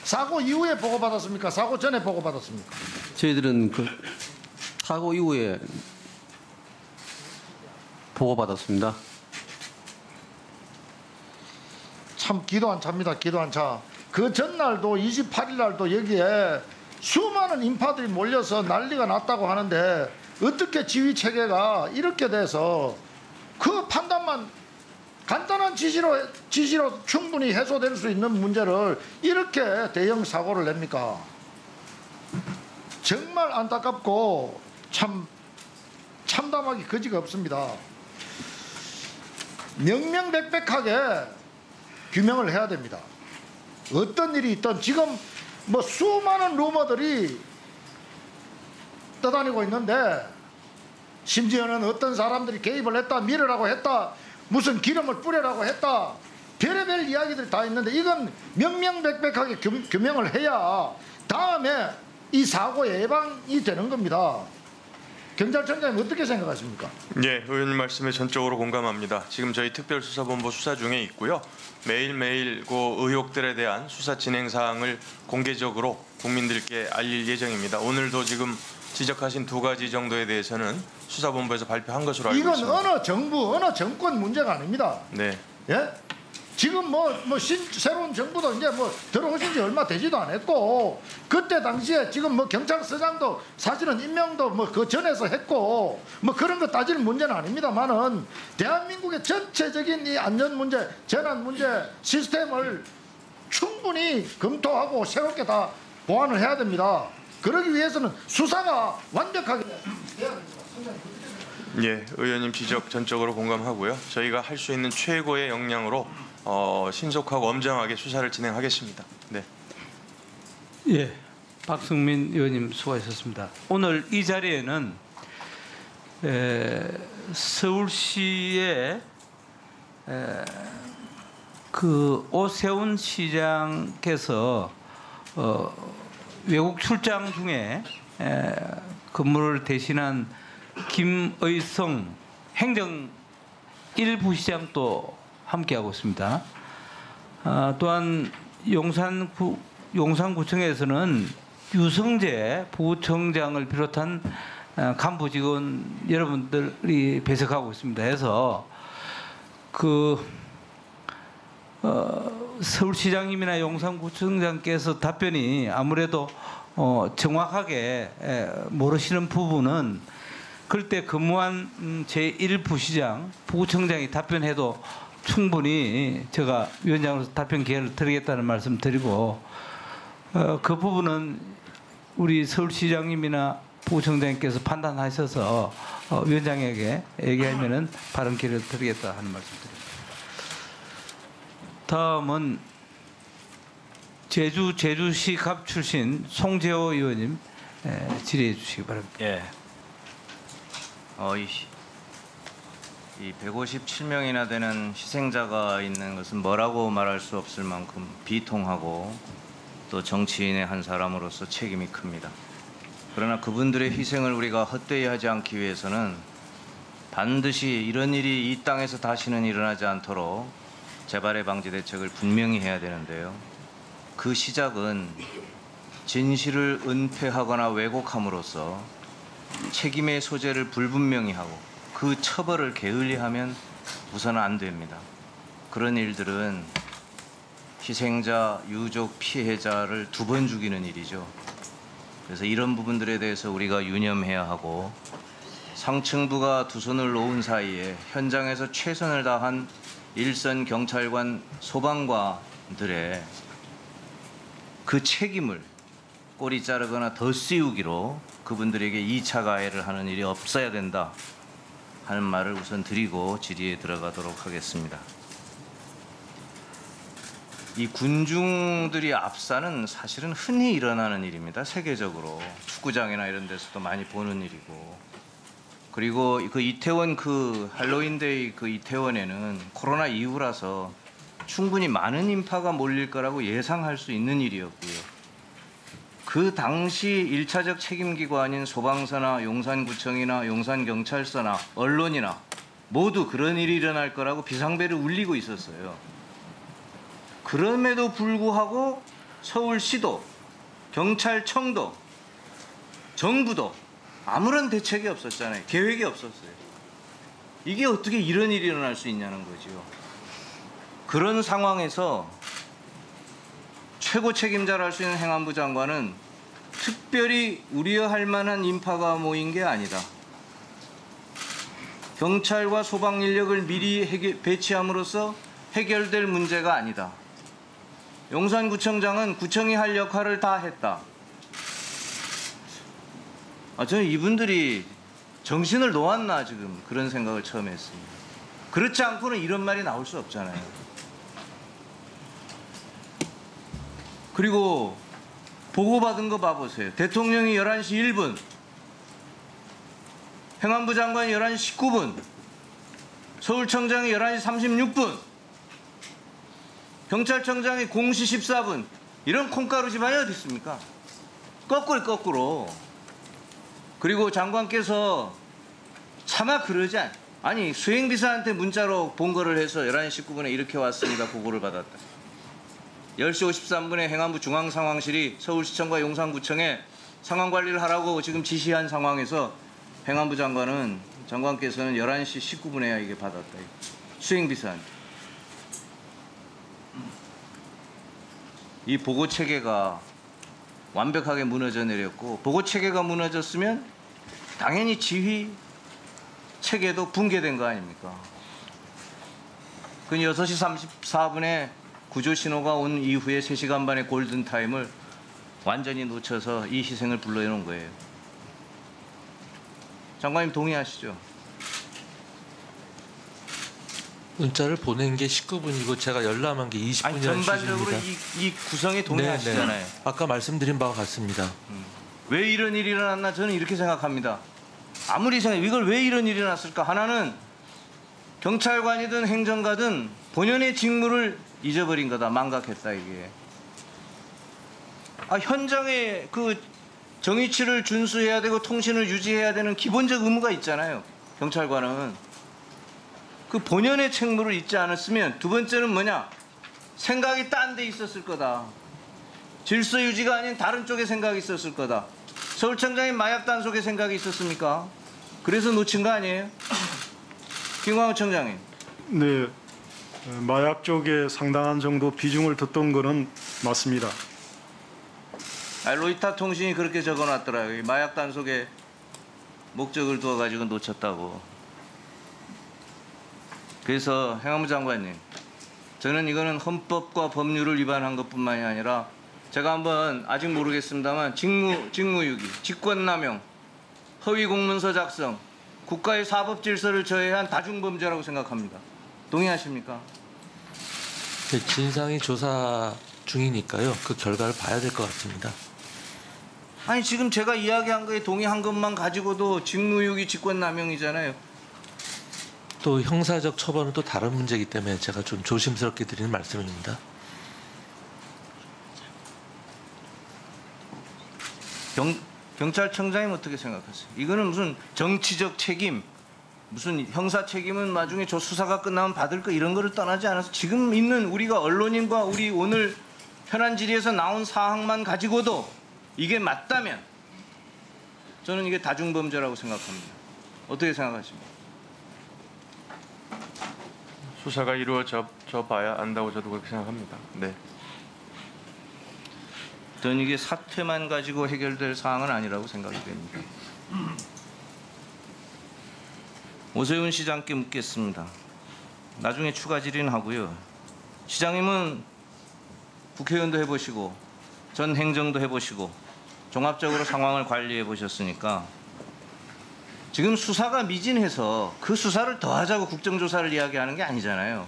사고 이후에 보고 받았습니까? 사고 전에 보고 받았습니까? 저희들은 그 사고 이후에 보고받았습니다. 참 기도 안 찹니다. 기도 안 차. 그 전날도 28일 날도 여기에 수많은 인파들이 몰려서 난리가 났다고 하는데 어떻게 지휘 체계가 이렇게 돼서 그 판단만 간단한 지시로 충분히 해소될 수 있는 문제를 이렇게 대형 사고를 냅니까? 정말 안타깝고 참 참담하기 거지가 없습니다. 명명백백하게 규명을 해야 됩니다. 어떤 일이 있든 지금 뭐 수많은 루머들이 떠다니고 있는데 심지어는 어떤 사람들이 개입을 했다, 밀으라고 했다, 무슨 기름을 뿌리라고 했다, 별의별 이야기들이 다 있는데 이건 명명백백하게 규명을 해야 다음에 이 사고 예방이 되는 겁니다. 경찰청장님 어떻게 생각하십니까? 예, 의원님 말씀에 전적으로 공감합니다. 지금 저희 특별수사본부 수사 중에 있고요. 매일매일 그 의혹들에 대한 수사 진행 사항을 공개적으로 국민들께 알릴 예정입니다. 오늘도 지금 지적하신 2가지 정도에 대해서는 수사본부에서 발표한 것으로 알고 이건 있습니다. 어느 정부, 어느 정권 문제가 아닙니다. 네. 예? 지금 새로운 정부도 이제 들어오신 지 얼마 되지도 않았고, 그때 당시에 지금 경찰서장도 사실은 임명도 그 전에서 했고, 그런 거 따질 문제는 아닙니다만은, 대한민국의 전체적인 이 안전 문제, 재난 문제 시스템을 충분히 검토하고 새롭게 다 보완을 해야 됩니다. 그러기 위해서는 수사가 완벽하게 돼야 됩니다. 예, 의원님 지적 전적으로 공감하고요. 저희가 할 수 있는 최고의 역량으로 신속하고 엄정하게 수사를 진행하겠습니다. 네. 예, 박승민 의원님 수고하셨습니다. 오늘 이 자리에는 서울시의 그 오세훈 시장께서 외국 출장 중에 근무를 대신한 김의성 행정 1부시장도 함께하고 있습니다. 또한 용산구청에서는 유성재 부청장을 비롯한 간부 직원 여러분들이 배석하고 있습니다. 해서 서울시장님이나 용산구청장께서 답변이 아무래도 정확하게 모르시는 부분은 그때 근무한 제1부시장, 부청장이 답변해도 충분히 제가 위원장으로서 답변 기회를 드리겠다는 말씀 드리고, 그 부분은 우리 서울시장님이나 부청장님께서 판단하셔서 위원장에게 얘기하면은 발언 기회를 드리겠다 하는 말씀 드립니다. 다음은 제주시 갑 출신 송재호 의원님 질의해 주시기 바랍니다. 예. 이 157명이나 되는 희생자가 있는 것은 뭐라고 말할 수 없을 만큼 비통하고 또 정치인의 한 사람으로서 책임이 큽니다. 그러나 그분들의 희생을 우리가 헛되이 하지 않기 위해서는 반드시 이런 일이 이 땅에서 다시는 일어나지 않도록 재발의 방지 대책을 분명히 해야 되는데요. 그 시작은 진실을 은폐하거나 왜곡함으로써 책임의 소재를 불분명히 하고 그 처벌을 게을리하면 우선은 안 됩니다. 그런 일들은 희생자, 유족, 피해자를 2번 죽이는 일이죠. 그래서 이런 부분들에 대해서 우리가 유념해야 하고, 상층부가 두 손을 놓은 사이에 현장에서 최선을 다한 일선 경찰관, 소방관들의 그 책임을 꼬리 자르거나 더 씌우기로 그분들에게 2차 가해를 하는 일이 없어야 된다 하는 말을 우선 드리고 질의에 들어가도록 하겠습니다. 이 군중들이 압사는 사실은 흔히 일어나는 일입니다. 세계적으로 축구장이나 이런 데서도 많이 보는 일이고, 그리고 그 이태원 할로윈데이 이태원에는 코로나 이후라서 충분히 많은 인파가 몰릴 거라고 예상할 수 있는 일이었고요. 그 당시 1차적 책임기관인 소방서나 용산구청이나 용산경찰서나 언론이나 모두 그런 일이 일어날 거라고 비상벨을 울리고 있었어요. 그럼에도 불구하고 서울시도, 경찰청도, 정부도 아무런 대책이 없었잖아요. 계획이 없었어요. 이게 어떻게 이런 일이 일어날 수 있냐는 거죠. 그런 상황에서 최고 책임자를 할 수 있는 행안부 장관은 특별히 우려할 만한 인파가 모인 게 아니다. 경찰과 소방 인력을 미리 배치함으로써 해결될 문제가 아니다. 용산구청장은 구청이 할 역할을 다 했다. 저는 이분들이 정신을 놓았나 지금 그런 생각을 처음 했습니다. 그렇지 않고는 이런 말이 나올 수 없잖아요. 그리고 보고받은 거 봐보세요. 대통령이 11시 1분, 행안부 장관이 11시 19분, 서울청장이 11시 36분, 경찰청장이 0시 14분. 이런 콩가루 집안이 어디 있습니까? 거꾸로. 그리고 장관께서 차마 그러지 아니 수행비서한테 문자로 본거를 해서 11시 19분에 이렇게 왔습니다. 보고를 받았다. 10시 53분에 행안부 중앙상황실이 서울시청과 용산구청에 상황관리를 하라고 지금 지시한 상황에서 행안부 장관께서는 11시 19분에야 이게 받았다. 수행비서한테. 이 보고체계가 완벽하게 무너져 내렸고 보고체계가 무너졌으면 당연히 지휘 체계도 붕괴된 거 아닙니까? 그 6시 34분에 구조 신호가 온 이후에 3시간 반의 골든타임을 완전히 놓쳐서 이 희생을 불러놓은 거예요. 장관님 동의하시죠? 문자를 보낸 게 19분이고 제가 열람한 게 20분이라는 아니, 전반적으로 이 구성에 동의하시잖아요. 네. 아까 말씀드린 바와 같습니다. 왜 이런 일이 일어났나 저는 이렇게 생각합니다. 아무리 생각해 이걸 왜 이런 일이 일어났을까? 하나는 경찰관이든 행정가든 본연의 직무를 잊어버린 거다. 망각했다 이게. 현장에 그 정의치를 준수해야 되고 통신을 유지해야 되는 기본적 의무가 있잖아요. 경찰관은. 그 본연의 책무를 잊지 않았으면 두 번째는 뭐냐? 생각이 딴 데 있었을 거다. 질서 유지가 아닌 다른 쪽에 생각이 있었을 거다. 서울청장이 마약 단속에 생각이 있었습니까? 그래서 놓친 거 아니에요? 김광호 청장님. 네, 마약 쪽에 상당한 정도 비중을 뒀던 거는 맞습니다. 로이타 통신이 그렇게 적어놨더라고요. 마약 단속에 목적을 두어가지고 놓쳤다고. 그래서 행안부 장관님, 저는 이거는 헌법과 법률을 위반한 것뿐만이 아니라 제가 한번 아직 모르겠습니다만 직무유기, 직권남용, 허위 공문서 작성, 국가의 사법 질서를 저해한 다중범죄라고 생각합니다. 동의하십니까? 진상이 조사 중이니까요. 그 결과를 봐야 될 것 같습니다. 아니 지금 제가 이야기한 거에 동의한 것만 가지고도 직무유기, 직권남용이잖아요. 또 형사적 처벌은 또 다른 문제이기 때문에 제가 좀 조심스럽게 드리는 말씀입니다. 경찰청장님 어떻게 생각하세요? 이거는 무슨 정치적 책임, 무슨 형사 책임은 나중에 저 수사가 끝나면 받을 거 이런 거를 떠나지 않아서 지금 있는 우리가 언론인과 우리 오늘 현안 질의에서 나온 사항만 가지고도 이게 맞다면 저는 이게 다중범죄라고 생각합니다. 어떻게 생각하십니까? 수사가 이루어져 봐야 안다고 저도 그렇게 생각합니다. 네. 저는 이게 사태만 가지고 해결될 사항은 아니라고 생각이 됩니다. 오세훈 시장께 묻겠습니다. 나중에 추가 질의하고요. 시장님은 국회의원도 해보시고 전 행정도 해보시고 종합적으로 상황을 관리해 보셨으니까 지금 수사가 미진해서 그 수사를 더 하자고 국정조사를 이야기하는 게 아니잖아요.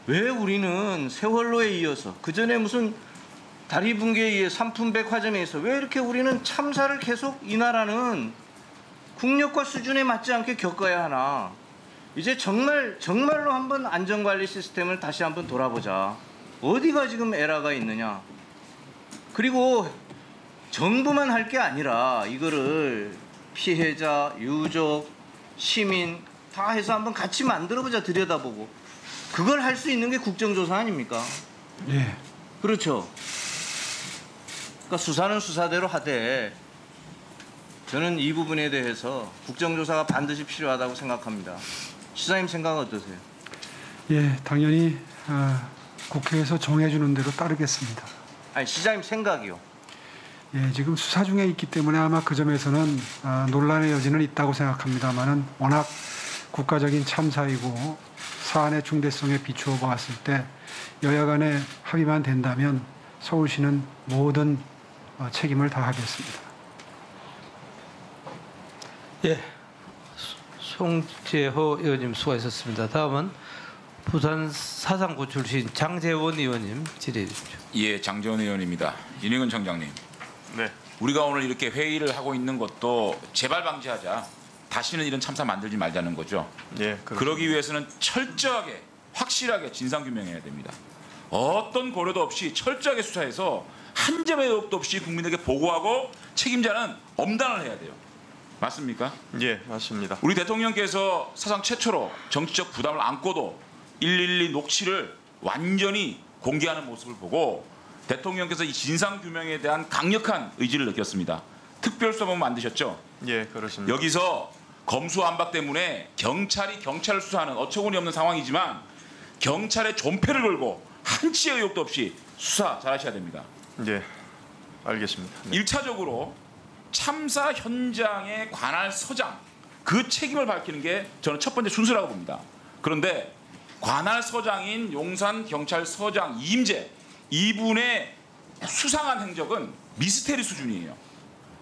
왜 우리는 세월호에 이어서 그전에 무슨 다리 붕괴에 의해 삼풍백화점에 있어 왜 이렇게 우리는 참사를 계속 이 나라는 국력과 수준에 맞지 않게 겪어야 하나. 이제 정말로 한번 안전관리 시스템을 다시 한번 돌아보자. 어디가 지금 에러가 있느냐. 그리고 정부만 할 게 아니라 이거를 피해자, 유족, 시민 다 해서 한번 같이 만들어보자. 들여다보고. 그걸 할 수 있는 게 국정조사 아닙니까? 예. 그렇죠. 그러니까 수사는 수사대로 하되 저는 이 부분에 대해서 국정조사가 반드시 필요하다고 생각합니다. 시장님 생각은 어떠세요? 예, 당연히 국회에서 정해주는 대로 따르겠습니다. 아니 시장님 생각이요. 예, 지금 수사 중에 있기 때문에 아마 그 점에서는 논란의 여지는 있다고 생각합니다만은 워낙 국가적인 참사이고 사안의 중대성에 비추어 보았을 때 여야 간에 합의만 된다면 서울시는 모든 책임을 다하겠습니다. 예, 송재호 의원님 수고하셨습니다. 다음은 부산 사상구 출신 장재원 의원님 질의해 주십시오. 예, 장재원 의원입니다. 윤희근 청장님. 네. 우리가 오늘 이렇게 회의를 하고 있는 것도 재발 방지하자. 다시는 이런 참사 만들지 말자는 거죠. 예. 그러기 위해서는 철저하게 확실하게 진상 규명해야 됩니다. 어떤 고려도 없이 철저하게 수사해서 한 점의 의혹도 없이 국민에게 보고하고 책임자는 엄단을 해야 돼요. 맞습니까? 예, 맞습니다. 우리 대통령께서 사상 최초로 정치적 부담을 안고도 112 녹취를 완전히 공개하는 모습을 보고 대통령께서 이 진상규명에 대한 강력한 의지를 느꼈습니다. 특별수사본부 만드셨죠? 예, 그렇습니다. 여기서 검수완박 때문에 경찰이 경찰을 수사하는 어처구니 없는 상황이지만 경찰의 존폐를 걸고 한치의 의혹도 없이 수사 잘하셔야 됩니다. 예, 알겠습니다. 네. 1차적으로 참사 현장에 관할 서장 그 책임을 밝히는 게 저는 첫 번째 순서라고 봅니다. 그런데 관할 서장인 용산경찰서장 이임재 이분의 수상한 행적은 미스테리 수준이에요.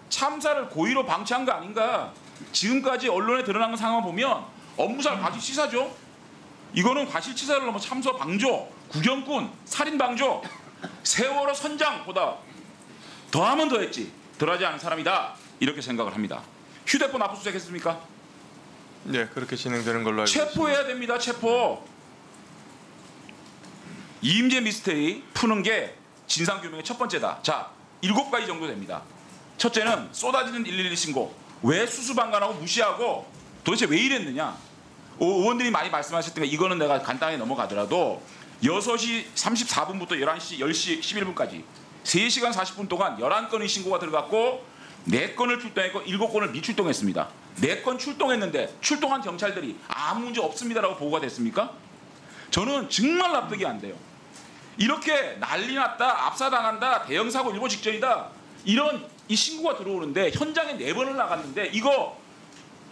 참사를 고의로 방치한 거 아닌가. 지금까지 언론에 드러난 상황을 보면 업무상 과실치사죠. 이거는 과실치사를 넘어 참사 방조, 구경꾼, 살인 방조, 세월호 선장보다 더하면 더했지 덜하지 않은 사람이다. 이렇게 생각을 합니다. 휴대폰 압수수색했습니까? 네, 그렇게 진행되는 걸로 알고 있습니다. 체포해야 됩니다. 체포. 이임재 미스테리 푸는 게 진상규명의 첫 번째다. 자, 7가지 정도 됩니다. 첫째는 쏟아지는 112 신고. 왜 수수방관하고 무시하고 도대체 왜 이랬느냐. 의원들이 많이 말씀하셨던 게 이거는 내가 간단히 넘어가더라도 6시 34분부터 10시 11분까지 3시간 40분 동안 11건의 신고가 들어갔고 4건을 출동했고 7건을 미출동했습니다. 4건 출동했는데 출동한 경찰들이 아무 문제 없습니다라고 보고가 됐습니까? 저는 정말 납득이 안 돼요. 이렇게 난리 났다, 압사당한다, 대형사고 일보 직전이다 이런 이 신고가 들어오는데 현장에 4번을 나갔는데 이거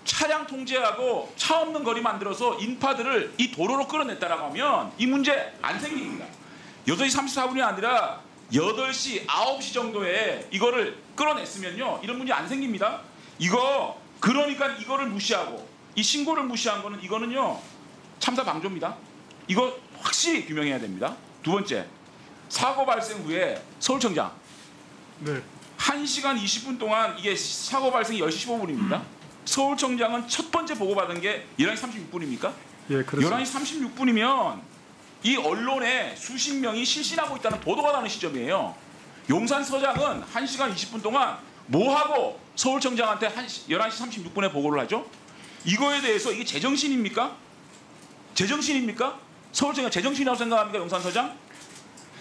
차량 통제하고 차 없는 거리 만들어서 인파들을 이 도로로 끌어냈다라고 하면 이 문제 안 생깁니다. 8시 34분이 아니라 8시, 9시 정도에 이거를 끌어냈으면요 이런 문제 안 생깁니다. 이거 그러니까 이거를 무시하고 이 신고를 무시한 거는 이거는요 참사 방조입니다. 이거 확실히 규명해야 됩니다. 두 번째, 사고 발생 후에 서울청장 1시간 20분 동안 이게 사고 발생이 10시 15분입니다. 서울청장은 첫 번째 보고받은 게 11시 36분입니까? 예, 그렇습니다. 11시 36분이면 이 언론에 수십 명이 실신하고 있다는 보도가 나는 시점이에요. 용산서장은 1시간 20분 동안 뭐하고 서울청장한테 11시 36분에 보고를 하죠? 이거에 대해서 이게 제정신입니까? 제정신입니까? 서울청장 제정신이라고 생각합니까? 용산서장?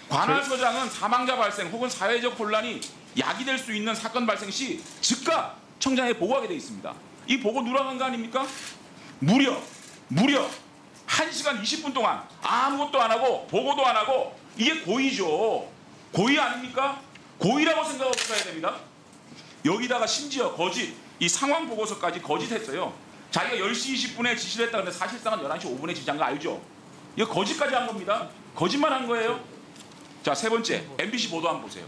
관할서장은 사망자 발생 혹은 사회적 혼란이 야기될 수 있는 사건 발생 시 즉각 청장에 보고하게 돼 있습니다. 이 보고 누락한 거 아닙니까? 무려 1시간 20분 동안 아무것도 안 하고 보고도 안 하고 이게 고의죠. 고의 아닙니까? 고의라고 생각하고 가야 됩니다. 여기다가 심지어 거짓, 이 상황 보고서까지 거짓했어요. 자기가 10시 20분에 지시를 했다 근데 사실상은 11시 5분에 지시한 거 알죠? 이거 거짓까지 한 겁니다. 거짓말 한 거예요. 자, 세 번째, MBC 보도 한번 보세요.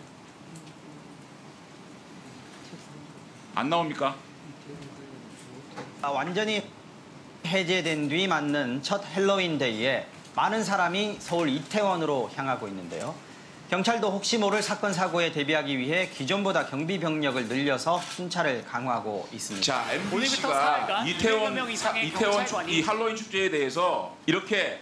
안 나옵니까? 완전히 해제된 뒤 맞는 첫 헬로윈 데이에 많은 사람이 서울 이태원으로 향하고 있는데요. 경찰도 혹시 모를 사건 사고에 대비하기 위해 기존보다 경비 병력을 늘려서 순찰을 강화하고 있습니다. 자, MBC가 이태원 이 할로윈 축제에 대해서 이렇게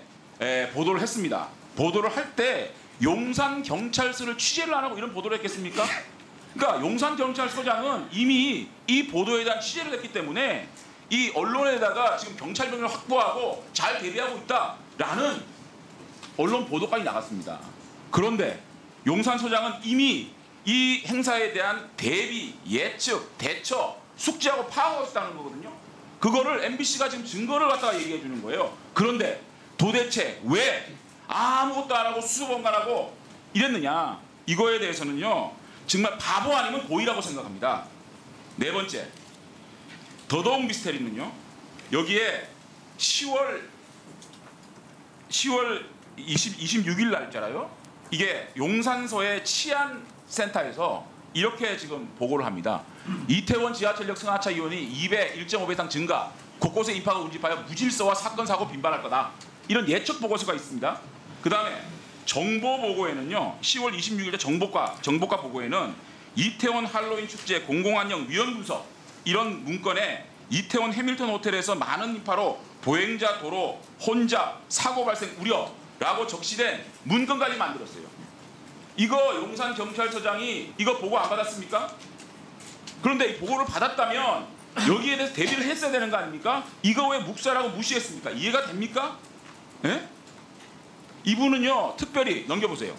보도를 했습니다. 보도를 할 때 용산 경찰서를 취재를 안 하고 이런 보도를 했겠습니까? 그러니까 용산 경찰서장은 이미 이 보도에 대한 취재를 했기 때문에 이 언론에다가 지금 경찰병을 확보하고 잘 대비하고 있다라는 언론 보도까지 나갔습니다. 그런데 용산서장은 이미 이 행사에 대한 대비, 예측, 대처, 숙지하고 파악하고 있다는 거거든요. 그거를 MBC가 지금 증거를 갖다가 얘기해 주는 거예요. 그런데 도대체 왜 아무것도 안 하고 수수방관하고 이랬느냐. 이거에 대해서는요. 정말 바보 아니면 고의라고 생각합니다. 네 번째. 더더욱 미스테리는요. 여기에 10월 26일 날짜라요. 이게 용산서의 치안센터에서 이렇게 지금 보고를 합니다. 이태원 지하철역 승하차 이용이 1.5배 이상 증가, 곳곳에 인파가 운집하여 무질서와 사건 사고 빈발할 거다. 이런 예측 보고서가 있습니다. 그 다음에 정보 보고에는요. 10월 26일에 정보과 보고에는 이태원 할로윈 축제 공공안녕 위원분석 이런 문건에 이태원 해밀턴 호텔에서 많은 인파로 보행자 도로 혼잡 사고 발생 우려라고 적시된 문건까지 만들었어요. 이거 용산 경찰서장이 이거 보고 안 받았습니까? 그런데 이 보고를 받았다면 여기에 대해서 대비를 했어야 되는 거 아닙니까? 이거 왜 묵살하고 무시했습니까? 이해가 됩니까? 예? 이분은요 특별히 넘겨보세요.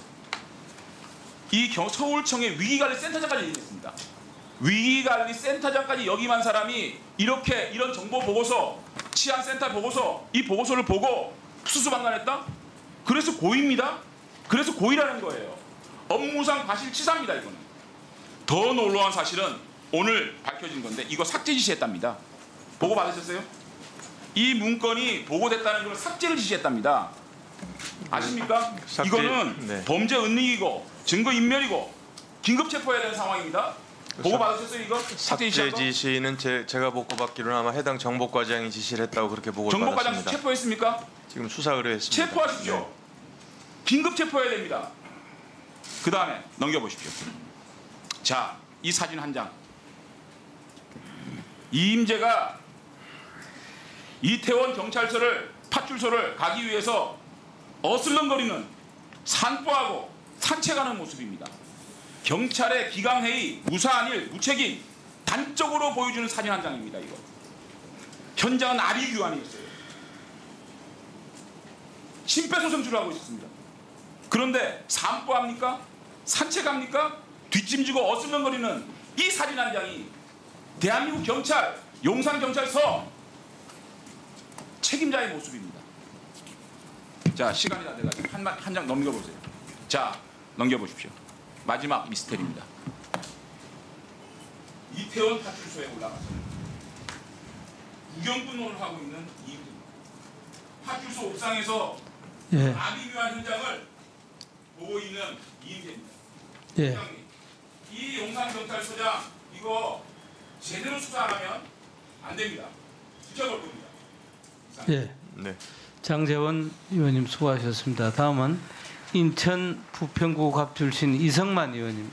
이 서울청의 위기관리센터장까지 얘기했습니다. 위기관리센터장까지 역임한 사람이 이렇게 이런 정보 보고서, 치안센터 보고서, 이 보고서를 보고 수수방관했다? 그래서 고의입니다. 그래서 고의라는 거예요. 업무상 과실치사입니다. 이거는. 더 놀라운 사실은 오늘 밝혀진 건데 이거 삭제 지시했답니다. 보고 받으셨어요? 이 문건이 보고됐다는 걸 삭제를 지시했답니다. 아십니까? 삭제, 이거는 네. 범죄 은닉이고 증거 인멸이고 긴급 체포해야 되는 상황입니다. 보고 받으셨어요 이거? 삭제 삭제 지시한 거? 지시는 제가 보고 받기로는 아마 해당 정보과장이 지시를 했다고 그렇게 보고를 정보과장 받았습니다. 체포했습니까? 지금 수사 의뢰했습니다. 체포하십시오. 네. 긴급 체포해야 됩니다. 그 다음에 넘겨보십시오. 자, 이 사진 한 장. 이임재가 이태원 경찰서를 파출소를 가기 위해서 어슬렁거리는 산보하고 산책하는 모습입니다. 경찰의 기강회의, 무사한 일, 무책임 단적으로 보여주는 사진 한 장입니다. 이거. 현장은 아비규환이었어요. 심폐소생술을 하고 있었습니다. 그런데 산보합니까? 산책합니까? 뒷짐지고 어슬렁거리는 이 사진 한 장이 대한민국 경찰, 용산경찰서 책임자의 모습입니다. 자, 시간이 다 돼가지고 한 장 넘겨보세요. 자, 넘겨보십시오. 마지막 미스테리입니다. 이태원 파출소에 올라가서 구경근무를 하고 있는 이분. 파출소 옥상에서 예. 아비규환 현장을 보고 있는 이임재입니다. 예. 이 용산경찰서장 이거 제대로 수사 안 하면 안 됩니다. 지켜볼 겁니다. 예. 네. 장재원 의원님 수고하셨습니다. 다음은 인천 부평구갑 출신 이성만 의원님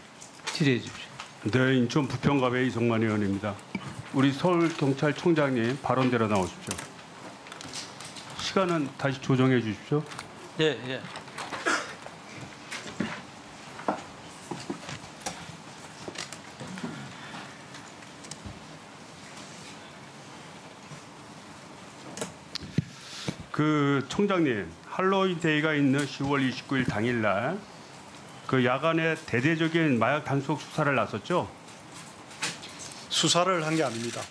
질의해 주십시오. 네, 인천 부평갑의 이성만 의원입니다. 우리 서울경찰청장님 발언대로 나오십시오. 시간은 다시 조정해 주십시오. 예, 예. 그 총장님, 할로윈 데이가 있는 10월 29일 당일날 그 야간에 대대적인 마약 단속 수사를 나섰죠? 수사를 한 게 아닙니다.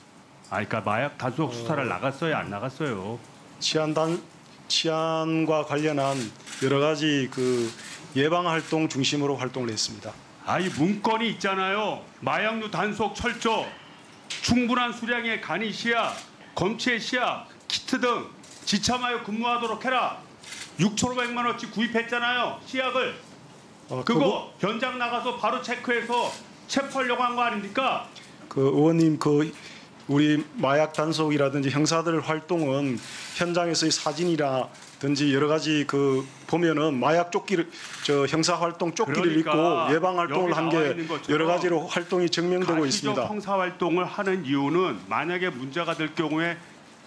아, 그러니까 마약 단속 수사를 나갔어요, 안 나갔어요? 치안과 관련한 여러 가지 그 예방 활동 중심으로 활동을 했습니다. 아이 문건이 있잖아요. 마약류 단속 철저, 충분한 수량의 간이 시약, 검체 시약, 키트 등 지참하여 근무하도록 해라. 6,500만 원치 구입했잖아요. 시약을. 그거 현장 나가서 바로 체크해서 체포하려고 한 거 아닙니까? 그 의원님 그 우리 마약 단속이라든지 형사들 활동은 현장에서의 사진이라든지 여러 가지 그 보면은 마약 조끼를 저 형사 활동 조끼를 그러니까 입고 예방 활동을 한 게 여러 가지로 활동이 증명되고 가시적 있습니다. 형사 활동을 하는 이유는 만약에 문제가 될 경우에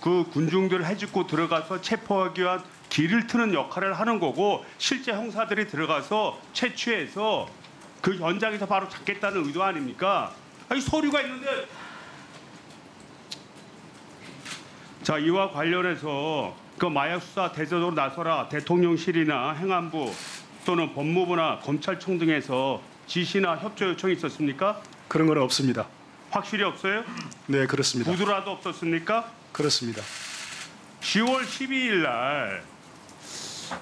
그 군중들을 해집고 들어가서 체포하기 위한 길을 트는 역할을 하는 거고 실제 형사들이 들어가서 채취해서 그 현장에서 바로 잡겠다는 의도 아닙니까? 아니 서류가 있는데. 자, 이와 관련해서 그 마약 수사 대대적으로 나서라 대통령실이나 행안부 또는 법무부나 검찰청 등에서 지시나 협조 요청이 있었습니까? 그런 건 없습니다. 확실히 없어요? 네, 그렇습니다. 구두라도 없었습니까? 그렇습니다. 10월 12일 날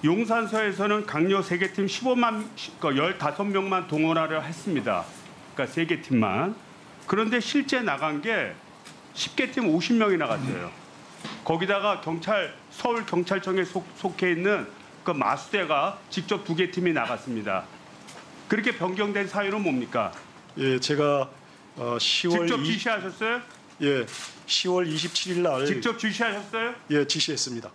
용산서에서는 강력 세계팀 15명만 동원하려 했습니다. 그러니까 세계팀만. 그런데 실제 나간 게 10개 팀 50명이 나갔어요. 거기다가 서울 경찰청에 속해 있는 그 마수대가 직접 2개 팀이 나갔습니다. 그렇게 변경된 사유는 뭡니까? 예, 제가 10월 직접 지시하셨어요? 예, 10월 27일 날 직접 지시하셨어요? 예, 지시했습니다.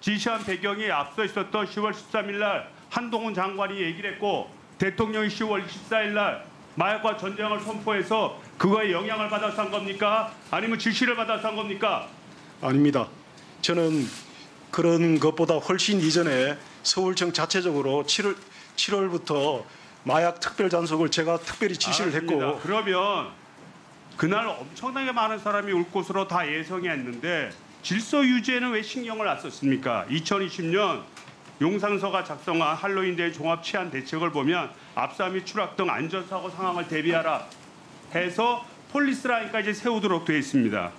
지시한 배경이 앞서 있었던 10월 13일 날 한동훈 장관이 얘기를 했고 대통령이 10월 24일 날 마약과 전쟁을 선포해서 그거에 영향을 받아서 한 겁니까? 아니면 지시를 받아서 한 겁니까? 아닙니다. 저는 그런 것보다 훨씬 이전에 서울청 자체적으로 7월부터 마약 특별 단속을 제가 특별히 지시를 알았습니다. 했고 그러면 그날 엄청나게 많은 사람이 올 것으로 다 예상이 했는데 질서 유지에는 왜 신경을 안 썼습니까? 2020년 용산서가 작성한 할로윈데이 종합 치안 대책을 보면 압사 및 추락 등 안전사고 상황을 대비하라 해서 폴리스라인까지 세우도록 되어 있습니다.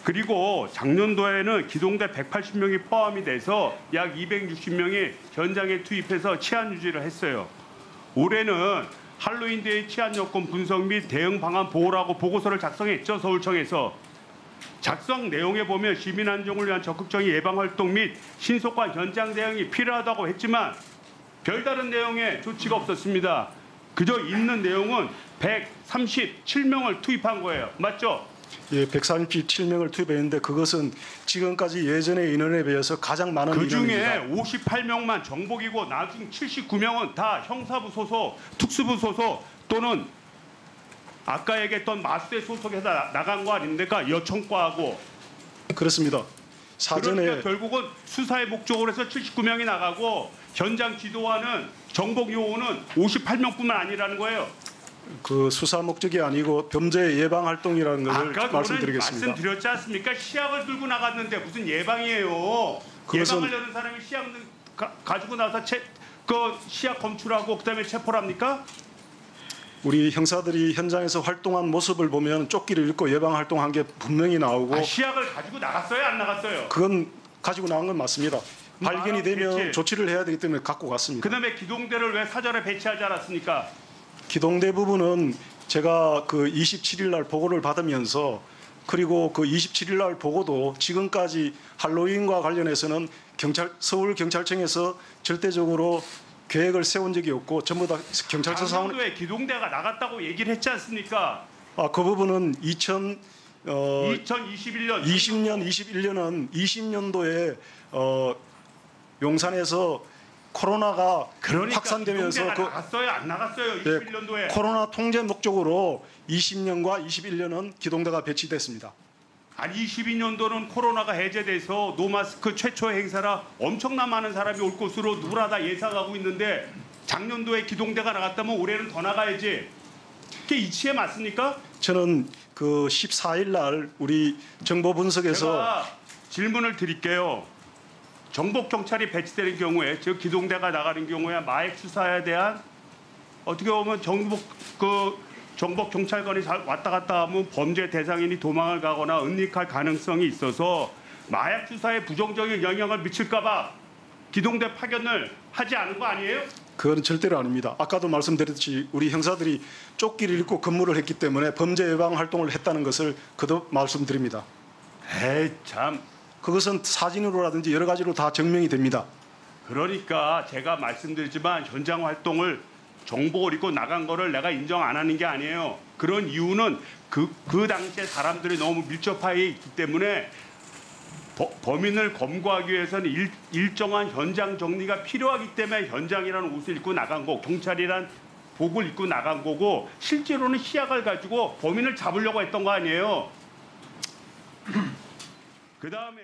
그리고 작년도에는 기동대 180명이 포함이 돼서 약 260명이 현장에 투입해서 치안 유지를 했어요. 올해는 할로윈데이 치안 여건 분석 및 대응 방안 보고라고 보고서를 작성했죠. 서울청에서. 작성 내용에 보면 시민 안정을 위한 적극적인 예방 활동 및 신속한 현장 대응이 필요하다고 했지만 별다른 내용의 조치가 없었습니다. 그저 있는 내용은 137명을 투입한 거예요. 맞죠? 예, 137명을 투입했는데 그것은 지금까지 예전의 인원에 비해서 가장 많은 그중에 인원입니다. 58명만 정복이고 나중 79명은 다 형사부 소속, 특수부 소속 또는 아까 얘기했던 마수대 소속에서 나간 거 아닙니까? 여청과하고. 그렇습니다. 사전에 그러니까 결국은 수사의 목적으로 해서 79명이 나가고 현장 지도하는 정복 요원은 58명뿐만 아니라는 거예요. 그 수사 목적이 아니고 범죄 예방 활동이라는 것을 아까 말씀드리겠습니다. 말씀드렸지 않습니까? 시약을 들고 나갔는데 무슨 예방이에요. 그것은- 예방하려는 사람이 시약 가지고 나서 그 시약 검출하고 그다음에 체포를 합니까? 우리 형사들이 현장에서 활동한 모습을 보면 조끼를 입고 예방 활동한 게 분명히 나오고 시약을 가지고 나갔어요? 안 나갔어요? 그건 가지고 나온 건 맞습니다. 발견이 되면 알았겠지. 조치를 해야 되기 때문에 갖고 갔습니다. 그다음에 기동대를 왜 사전에 배치하지 않았습니까? 기동대 부분은 제가 그 27일 날 보고를 받으면서 그리고 그 27일 날 보고도 지금까지 할로윈과 관련해서는 서울 경찰청에서 절대적으로 계획을 세운 적이 없고 전부 다 경찰서 사원. 작년도에 기동대가 나갔다고 얘기를 했지 않습니까? 그 부분은 2021년 21년은 20년도에 용산에서 코로나가 그러니까 확산되면서 기동대가 나갔어요? 안 나갔어요? 21년도에. 코로나 통제 목적으로 20년과 21년은 기동대가 배치됐습니다. 아니 22년도는 코로나가 해제돼서 노마스크 최초의 행사라 엄청난 많은 사람이 올 것으로 누구나 다 예상하고 있는데 작년도에 기동대가 나갔다면 올해는 더 나가야지. 그게 이치에 맞습니까? 저는 그 14일 날 우리 정보 분석에서 제가 질문을 드릴게요. 정복 경찰이 배치되는 경우에 즉 기동대가 나가는 경우에 마약 수사에 대한 어떻게 보면 정복 경찰관이 왔다 갔다 하면 범죄 대상인이 도망을 가거나 은닉할 가능성이 있어서 마약 수사에 부정적인 영향을 미칠까봐 기동대 파견을 하지 않은 거 아니에요? 그건 절대로 아닙니다. 아까도 말씀드렸듯이 우리 형사들이 조끼를 입고 근무를 했기 때문에 범죄 예방 활동을 했다는 것을 거듭 말씀드립니다. 에이 참. 그것은 사진으로라든지 여러 가지로 다 증명이 됩니다. 그러니까 제가 말씀드리지만 현장 활동을 정복을 입고 나간 거를 내가 인정 안 하는 게 아니에요. 그런 이유는 그 당시에 사람들이 너무 밀접하게 있기 때문에 범인을 검거하기 위해서는 일정한 현장 정리가 필요하기 때문에 현장이라는 옷을 입고 나간 거고 경찰이란 복을 입고 나간 거고 실제로는 시약을 가지고 범인을 잡으려고 했던 거 아니에요. 그 다음에